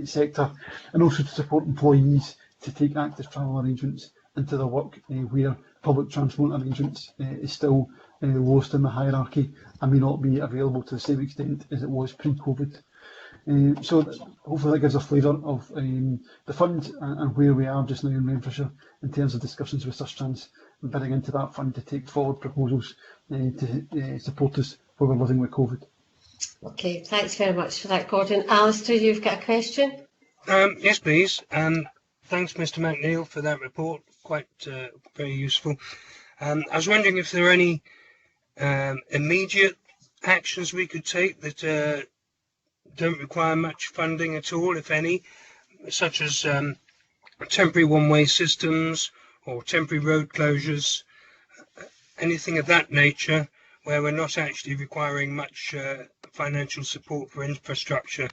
sector, and also to support employees to take active travel arrangements into their work where public transport arrangements is still lowest in the hierarchy and may not be available to the same extent as it was pre-COVID. So hopefully that gives a flavour of the fund and where we are just now in Renfrewshire in terms of discussions with Sustrans and bidding into that fund to take forward proposals to support us where we're living with COVID. Okay, thanks very much for that, Gordon. Alistair, you've got a question? Yes, please. Thanks, Mr. McNeill, for that report. Quite very useful. I was wondering if there are any immediate actions we could take that don't require much funding at all, if any, such as temporary one-way systems or temporary road closures, anything of that nature where we're not actually requiring much financial support for infrastructure.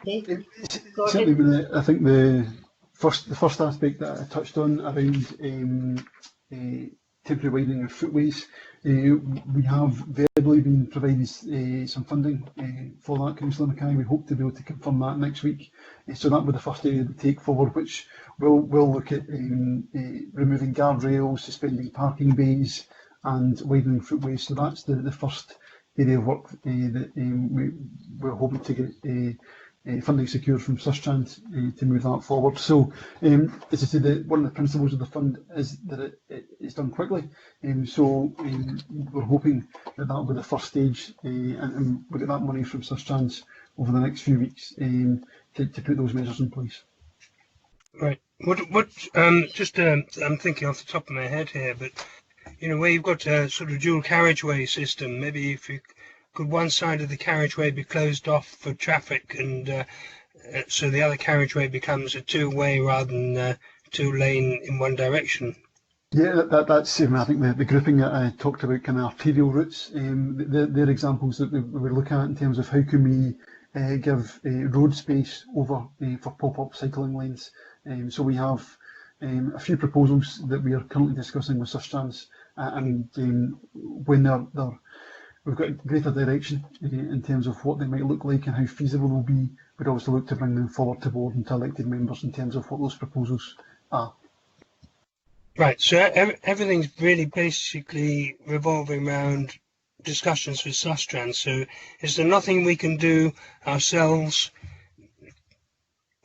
Certainly, I think the first aspect that I touched on around temporary widening of footways. We have verbally been provided some funding for that, Councillor Mackay. We hope to be able to confirm that next week. So that will be the first area to take forward, which will look at removing guardrails, suspending parking bays and widening footways. So that's the first area of work that we're hoping to get funding secured from Sustrans to move that forward. So, as I said, one of the principles of the fund is that it's done quickly. So we're hoping that will be the first stage, and we'll get that money from Sustrans over the next few weeks to put those measures in place. Right. I'm thinking off the top of my head here, but where you've got a sort of dual carriageway system, maybe if you could one side of the carriageway be closed off for traffic, and so the other carriageway becomes a two-way rather than two-lane in one direction? Yeah, that's I think the grouping that I talked about, kind of arterial routes, they're examples that we look at in terms of how can we give road space over for pop-up cycling lanes. So we have a few proposals that we are currently discussing with Sustrans, and when we've got greater direction in terms of what they might look like and how feasible they'll be, we'd obviously look to bring them forward to board and to elected members in terms of what those proposals are. Right, so everything's really basically revolving around discussions with Sustrans. So is there nothing we can do ourselves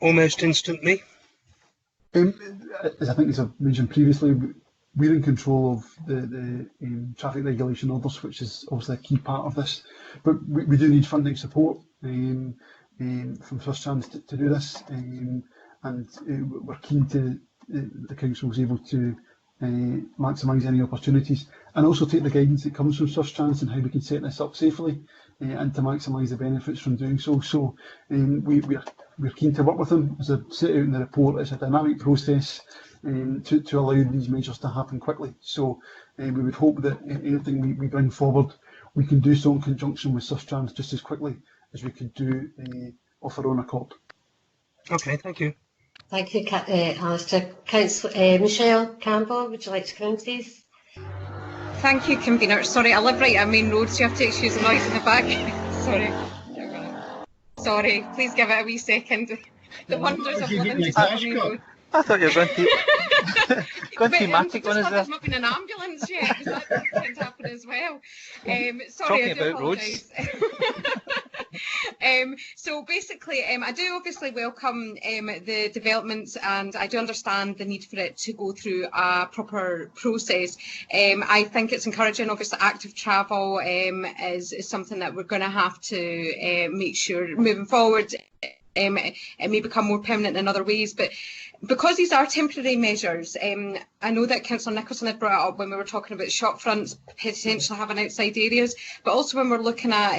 almost instantly? As I think as I've mentioned previously, we're in control of the traffic regulation orders, which is obviously a key part of this. But we do need funding support from Sustrans to do this, and we're keen to the council is able to maximise any opportunities, and also take the guidance that comes from Sustrans and how we can set this up safely and to maximise the benefits from doing so. So we're keen to work with them. As I set out in the report, it's a dynamic process to allow these measures to happen quickly. So we would hope that anything we bring forward, we can do so in conjunction with Sustrans just as quickly as we could do of our own accord. Okay, thank you. Thank you, Alistair. Councillor Michelle Campbell, would you like to come in, please? Thank you, Convener. Sorry, I live right on Main Road, so you have to excuse the noise in the back. Sorry, please give it a wee second. The wonders of living just on Main Road. I thought you were going thematic on us there. There's not been an ambulance yet, because that can happen as well. Sorry, Talking about roads. So basically, I do obviously welcome the developments, and I do understand the need for it to go through a proper process. I think it's encouraging. Obviously, active travel is something that we're going to have to make sure moving forward. It may become more permanent in other ways, but because these are temporary measures, I know that Councillor Nicholson had brought it up when we were talking about shop fronts potentially having outside areas, but also when we're looking at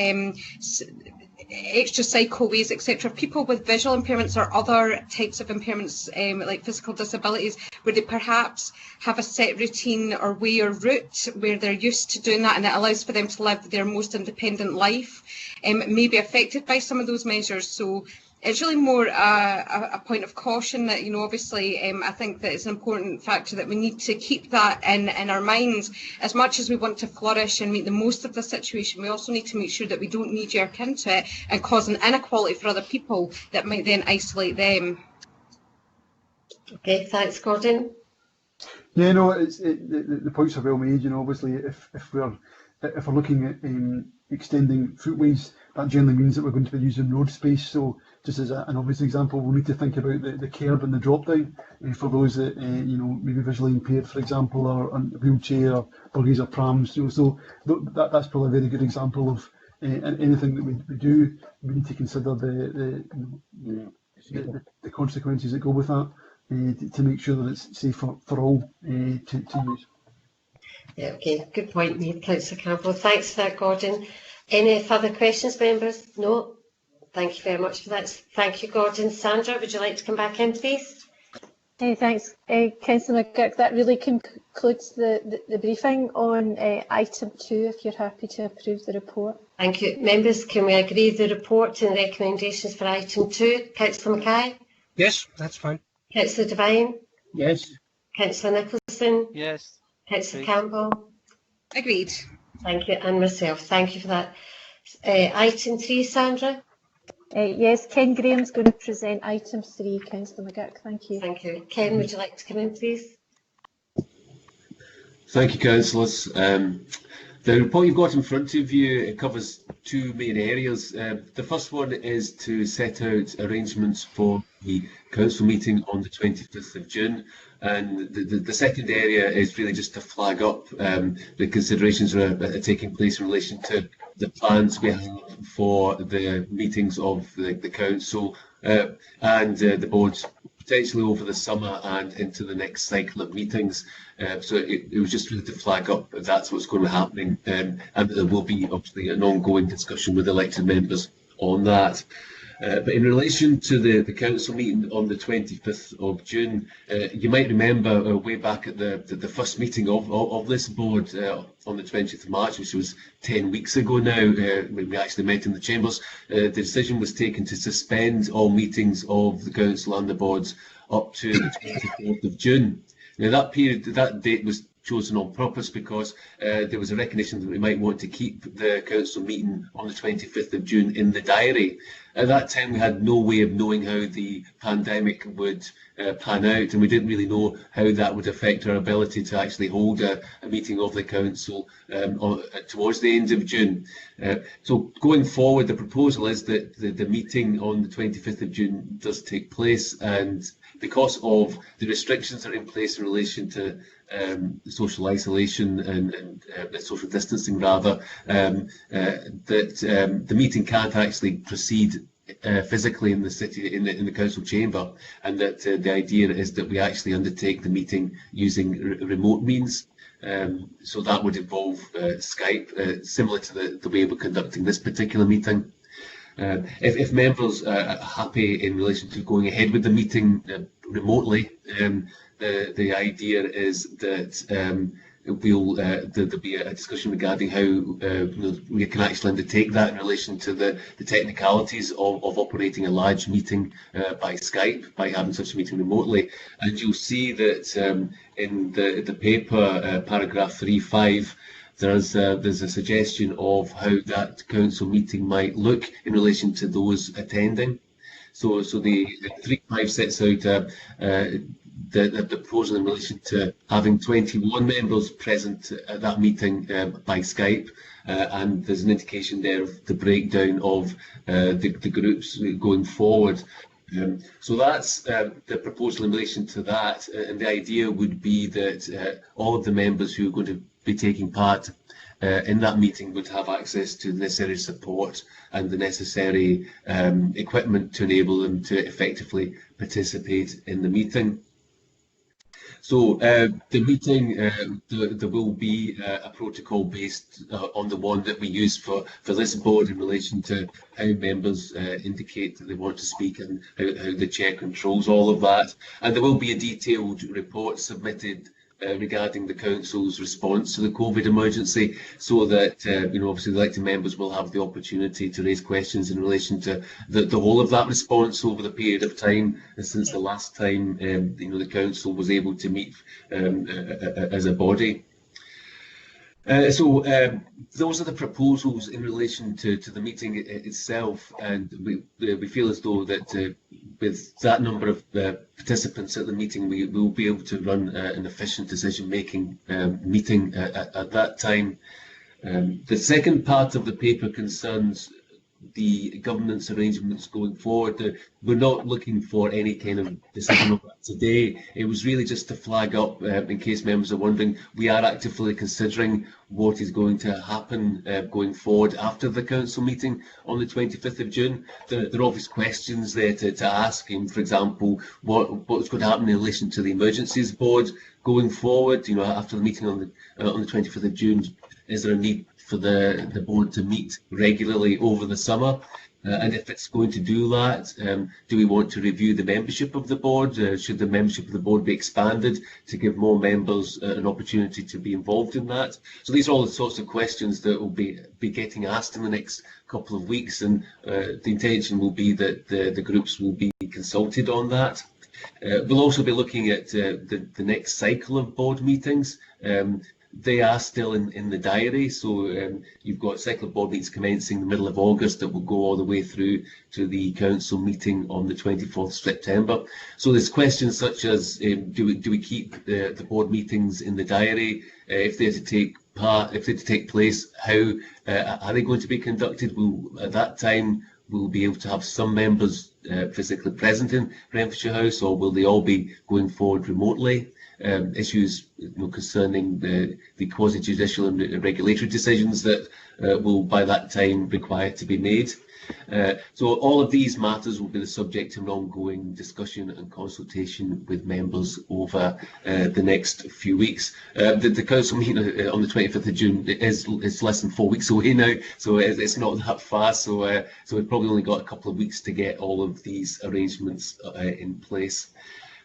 extra cycleways, etc. People with visual impairments or other types of impairments, like physical disabilities, where they perhaps have a set routine or way or route where they're used to doing that, and it allows for them to live their most independent life, may be affected by some of those measures. So it's really more a point of caution that, obviously, I think that it's an important factor that we need to keep that in our minds. As much as we want to flourish and make the most of the situation, we also need to make sure that we don't knee-jerk into it and cause an inequality for other people that might then isolate them. Okay, thanks, Gordon. Yeah, no, the points are well made. Obviously, if we're looking at extending footways, that generally means that we're going to be using road space. So, just as an obvious example, we'll need to think about the kerb and the drop down for those that maybe visually impaired, for example, or on wheelchair, or buggies or prams. So that's probably a very good example of anything that we do. We need to consider the consequences that go with that to make sure that it's safe for all to use. Yeah, okay, good point made, Councillor Campbell. Thanks for that, Gordon. Any further questions, members? No? Thank you very much for that. Thank you, Gordon. Sandra, would you like to come back in, please? Thanks, Councillor McGurk. That really concludes the briefing on item 2, if you're happy to approve the report. Thank you. Members, can we agree the report and recommendations for item 2? Councillor Mackay? Yes, that's fine. Councillor Devine? Yes. Councillor Nicholson? Yes. Councillor Campbell? Agreed. Thank you, and myself. Thank you for that. Item 3, Sandra? Yes, Ken Graham's going to present item 3, Councillor McGurk. Thank you. Thank you. Ken, would you like to come in, please? Thank you, councillors. The report you've got in front of you, it covers two main areas. The first one is to set out arrangements for the council meeting on the 25th of June. And the second area is really just to flag up the considerations that are taking place in relation to the plans we have for the meetings of the council and the boards, potentially over the summer and into the next cycle of meetings. So it was just really to flag up that that's what's going to be happening, and there will be obviously an ongoing discussion with elected members on that. But in relation to the council meeting on the 25th of June, you might remember way back at the first meeting of this board on the 20th of March, which was 10 weeks ago now, when we actually met in the chambers, the decision was taken to suspend all meetings of the council and the boards up to the 24th of June. Now that date was chosen on purpose because there was a recognition that we might want to keep the council meeting on the 25th of June in the diary. At that time we had no way of knowing how the pandemic would pan out, and we didn't really know how that would affect our ability to actually hold a meeting of the council towards the end of June. So going forward, the proposal is that the meeting on the 25th of June does take place, and because of the restrictions that are in place in relation to social isolation and social distancing rather, that the meeting can't actually proceed physically in the city, in the council chamber, and that the idea is that we actually undertake the meeting using remote means. So that would involve Skype, similar to the way we're conducting this particular meeting. If members are happy in relation to going ahead with the meeting remotely, the idea is that there'll be a discussion regarding how we can actually undertake that in relation to the technicalities of operating a large meeting by Skype, by having such a meeting remotely. And you'll see that in the paper, paragraph 3.5, there's a suggestion of how that council meeting might look in relation to those attending. So the 3.5 sets out the proposal in relation to having 21 members present at that meeting by Skype, and there's an indication there of the breakdown of the groups going forward. So that's the proposal in relation to that, and the idea would be that all of the members who are going to be taking part in that meeting would have access to the necessary support and the necessary equipment to enable them to effectively participate in the meeting. So the meeting, there will be a protocol based on the one that we use for this board in relation to how members indicate that they want to speak and how the chair controls all of that. And there will be a detailed report submitted regarding the council's response to the COVID emergency, so that obviously the elected members will have the opportunity to raise questions in relation to the whole of that response over the period of time since the last time the council was able to meet as a body. So those are the proposals in relation to the meeting itself, and we feel as though that with that number of participants at the meeting, we will be able to run an efficient decision-making meeting at that time. The second part of the paper concerns the governance arrangements going forward. We're not looking for any kind of decision on that today. It was really just to flag up, in case members are wondering, we are actively considering what is going to happen going forward after the council meeting on the 25th of June. There are obvious questions there to ask, for example, what's going to happen in relation to the Emergencies Board going forward, after the meeting on the 25th of June. Is there a need for the board to meet regularly over the summer? And if it's going to do that, do we want to review the membership of the board? Should the membership of the board be expanded to give more members an opportunity to be involved in that? So these are all the sorts of questions that will be getting asked in the next couple of weeks, and the intention will be that the groups will be consulted on that. We'll also be looking at the next cycle of board meetings. They are still in the diary, so you've got cycle of board meetings commencing the middle of August that will go all the way through to the council meeting on the 24th of September. So there's questions such as do we keep the board meetings in the diary? If they're to take place, how are they going to be conducted? At that time, we'll be able to have some members physically present in Renfrewshire House, or will they all be going forward remotely? Issues concerning the quasi-judicial and regulatory decisions that will by that time require to be made. So all of these matters will be the subject of an ongoing discussion and consultation with members over the next few weeks. The council meeting on the 25th of June is less than 4 weeks away now, so it's not that far. So we've probably only got a couple of weeks to get all of these arrangements in place.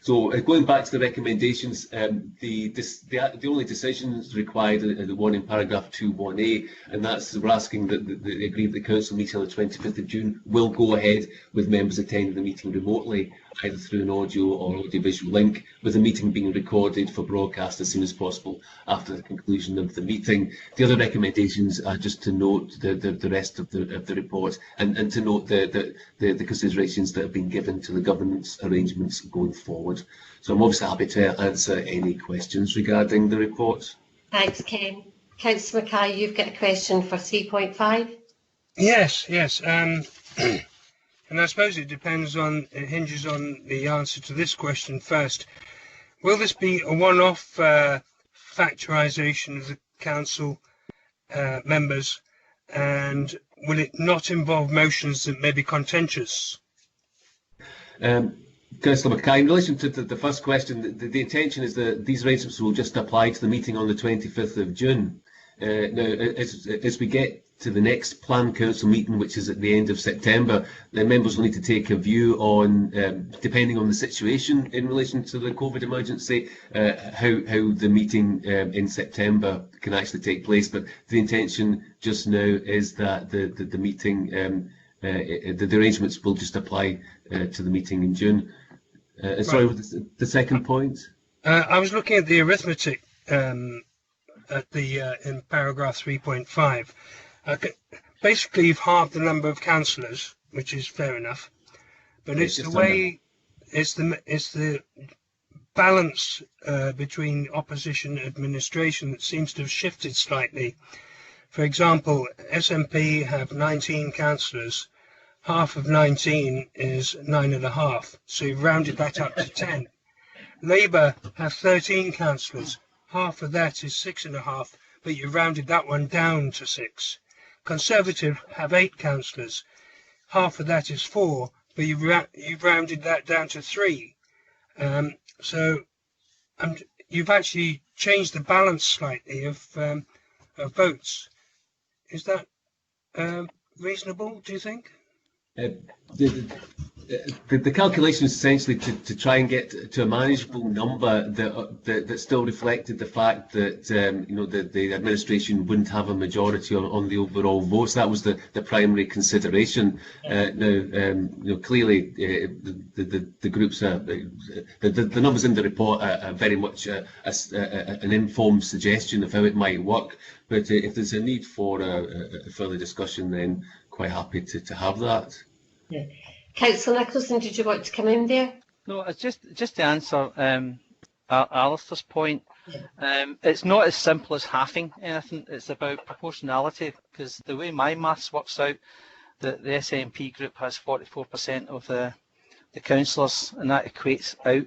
So going back to the recommendations, the only decisions required are the one in paragraph 2.1a, and that's we're asking that the agreed the council meeting on the 25th of June will go ahead with members attending the meeting remotely, either through an audio or audiovisual link, with the meeting being recorded for broadcast as soon as possible after the conclusion of the meeting. The other recommendations are just to note the rest of the report and to note the considerations that have been given to the governance arrangements going forward. So I'm obviously happy to answer any questions regarding the report. Thanks, Ken. Councillor Mackay, you've got a question for 3.5. Yes. And I suppose it hinges on the answer to this question first. Will this be a one-off factorisation of the council members, and will it not involve motions that may be contentious? Councillor Mackay, in relation to the first question, the intention is that these arrangements will just apply to the meeting on the 25th of June. Now, as we get to the next planned council meeting, which is at the end of September, the members will need to take a view on, depending on the situation in relation to the COVID emergency, how the meeting in September can actually take place. But the intention just now is that the meeting, the arrangements will just apply to the meeting in June. Sorry, the second point? I was looking at the arithmetic in paragraph 3.5. Basically, you've halved the number of councillors, which is fair enough, but it's the balance between opposition and administration that seems to have shifted slightly. For example, SNP have 19 councillors. Half of 19 is 9.5, so you've rounded that up to 10. Labour have 13 councillors. Half of that is 6.5, but you've rounded that one down to 6. Conservative have 8 councillors. Half of that is 4, but you've rounded that down to 3. So you've actually changed the balance slightly of votes. Is that reasonable, do you think? The calculation is essentially to try and get to a manageable number that still reflected the fact that the administration wouldn't have a majority on the overall votes. That was the primary consideration. Now, clearly the groups the numbers in the report are very much an informed suggestion of how it might work. But if there's a need for a further discussion, then quite happy to have that. Yeah. Councillor Nicholson, did you want to come in there? No, it's just to answer Alistair's point. It's not as simple as halving anything. It's about proportionality, because the way my maths works out, the SNP group has 44% of the councillors, and that equates out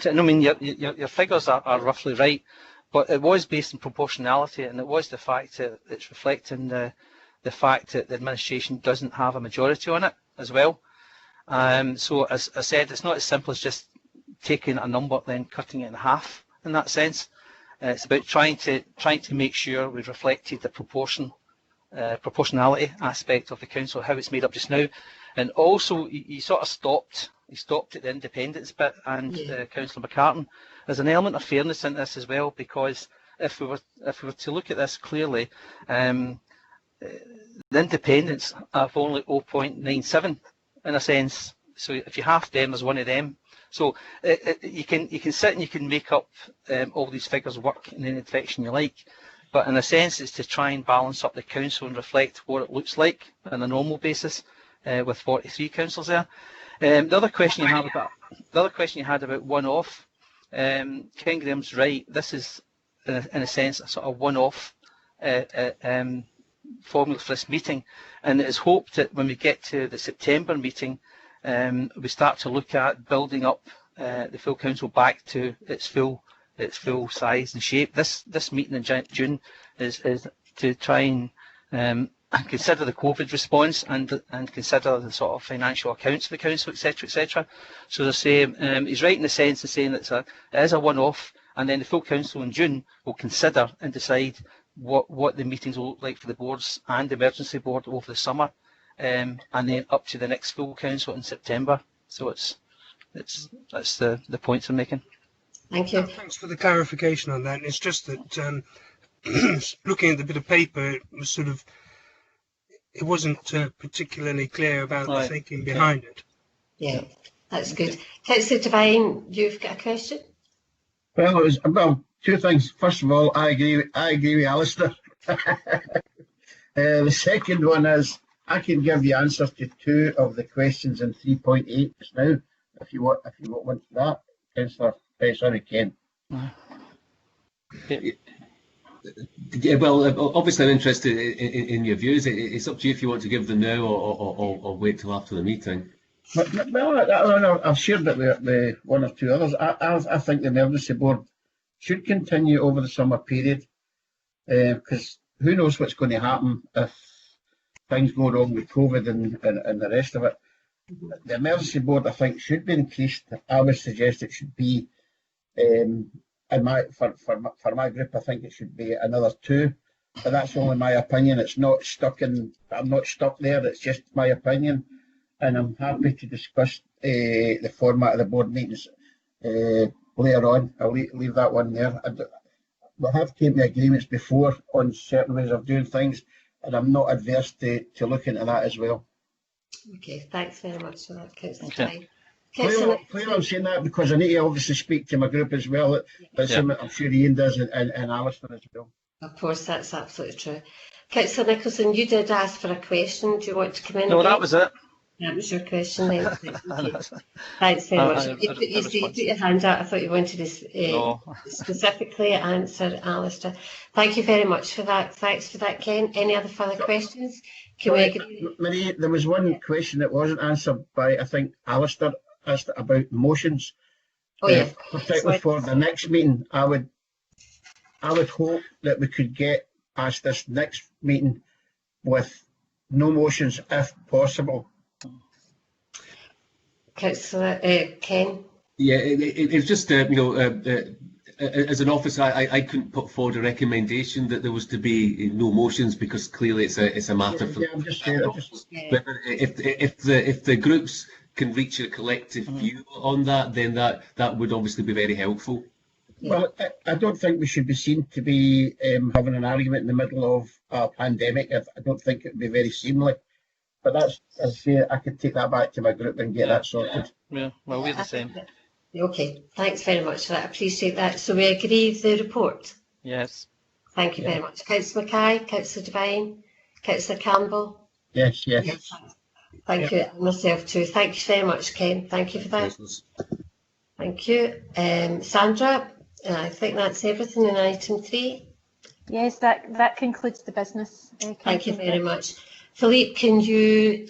to, I mean, your figures are roughly right, but it was based on proportionality, and it was the fact that it's reflecting the fact that the administration doesn't have a majority on it as well. So as I said, it's not as simple as just taking a number then cutting it in half in that sense. It's about trying to make sure we've reflected the proportionality aspect of the council, how it's made up just now. And also you sort of stopped at the independence bit, and Councillor McCartan, there's an element of fairness in this as well, because if we were to look at this clearly, the independents have only 0.97 in a sense so if you half them, there's one of them. So you can sit and you can make up all these figures work in any direction you like, but in a sense it's to try and balance up the council and reflect what it looks like on a normal basis with 43 councillors there. The other question you had about one-off, Ken Graham's right. This is in a sense a sort of one-off formula for this meeting, and it is hoped that when we get to the September meeting, we start to look at building up the full council back to its full size and shape. This meeting in June is to try and consider the COVID response and consider the sort of financial accounts of the council, etc., etc. So they say he's right in the sense of saying that it is a one-off, and then the full council in June will consider and decide what the meetings will look like for the boards and the emergency board over the summer, and then up to the next full council in September. So that's the points I'm making. Thank you. Thanks for the clarification on that. It's just that looking at the bit of paper, it was sort of, it wasn't particularly clear about the thinking behind it. Yeah, that's good. Councillor Devine, you've got a question? Well, two things. First of all, I agree with Alistair. The second one is I can give you answers to 2 of the questions in 3.8 just now, if you want that, Councillor. Sorry, Ken. Yeah, well, obviously I'm interested in your views. It's up to you if you want to give them now or wait till after the meeting. Well, I've shared it with 1 or 2 others. I think the emergency board should continue over the summer period, because who knows what's going to happen if things go wrong with COVID and the rest of it. The emergency board, I think, should be increased. I would suggest it should be, for my group, I think it should be another 2. But that's only my opinion. I'm not stuck there. It's just my opinion, and I'm happy to discuss the format of the board meetings later on. I'll leave that one there. We have came to agreements before on certain ways of doing things, and I'm not adverse to looking at that as well. Okay, thanks very much for that, Councillor. Okay. Clearly I'm saying that because I need to obviously speak to my group as well. I'm sure Ian does, and Alistair as well. Of course, that's absolutely true. Councillor Nicholson, you did ask for a question. Do you want to come in? No, again? that was it. That was your question then. Thanks very much. You put your hand out. I thought you wanted to specifically answer, Alistair. Thank you very much for that. Thanks for that, Ken. Any other further questions? Can we agree? Marie, there was one question that wasn't answered by, I think, Alistair, asked about motions. Oh, yeah. Particularly for the next meeting, I would hope that we could get past this next meeting with no motions, if possible. Councillor Ken? Yeah, it's just, as an officer, I couldn't put forward a recommendation that there was to be no motions because clearly it's a matter for. Yeah, I'm just saying. But if the groups can reach a collective view on that, then that would obviously be very helpful. Well, I don't think we should be seen to be having an argument in the middle of a pandemic. I don't think it would be very seemly. But that's, as I say, I could take that back to my group and get that sorted. Yeah, well, we're the same. Okay, thanks very much for that. I appreciate that. So we agree with the report? Yes. Thank you very much. Councillor Mackay, Councillor Devine, Councillor Campbell? Yes. Thank you, and myself too. Thank you very much, Ken. Thank you for that. Thank you. Sandra, I think that's everything in item 3. Yes, that concludes the business. Thank you very much. Philippe, can you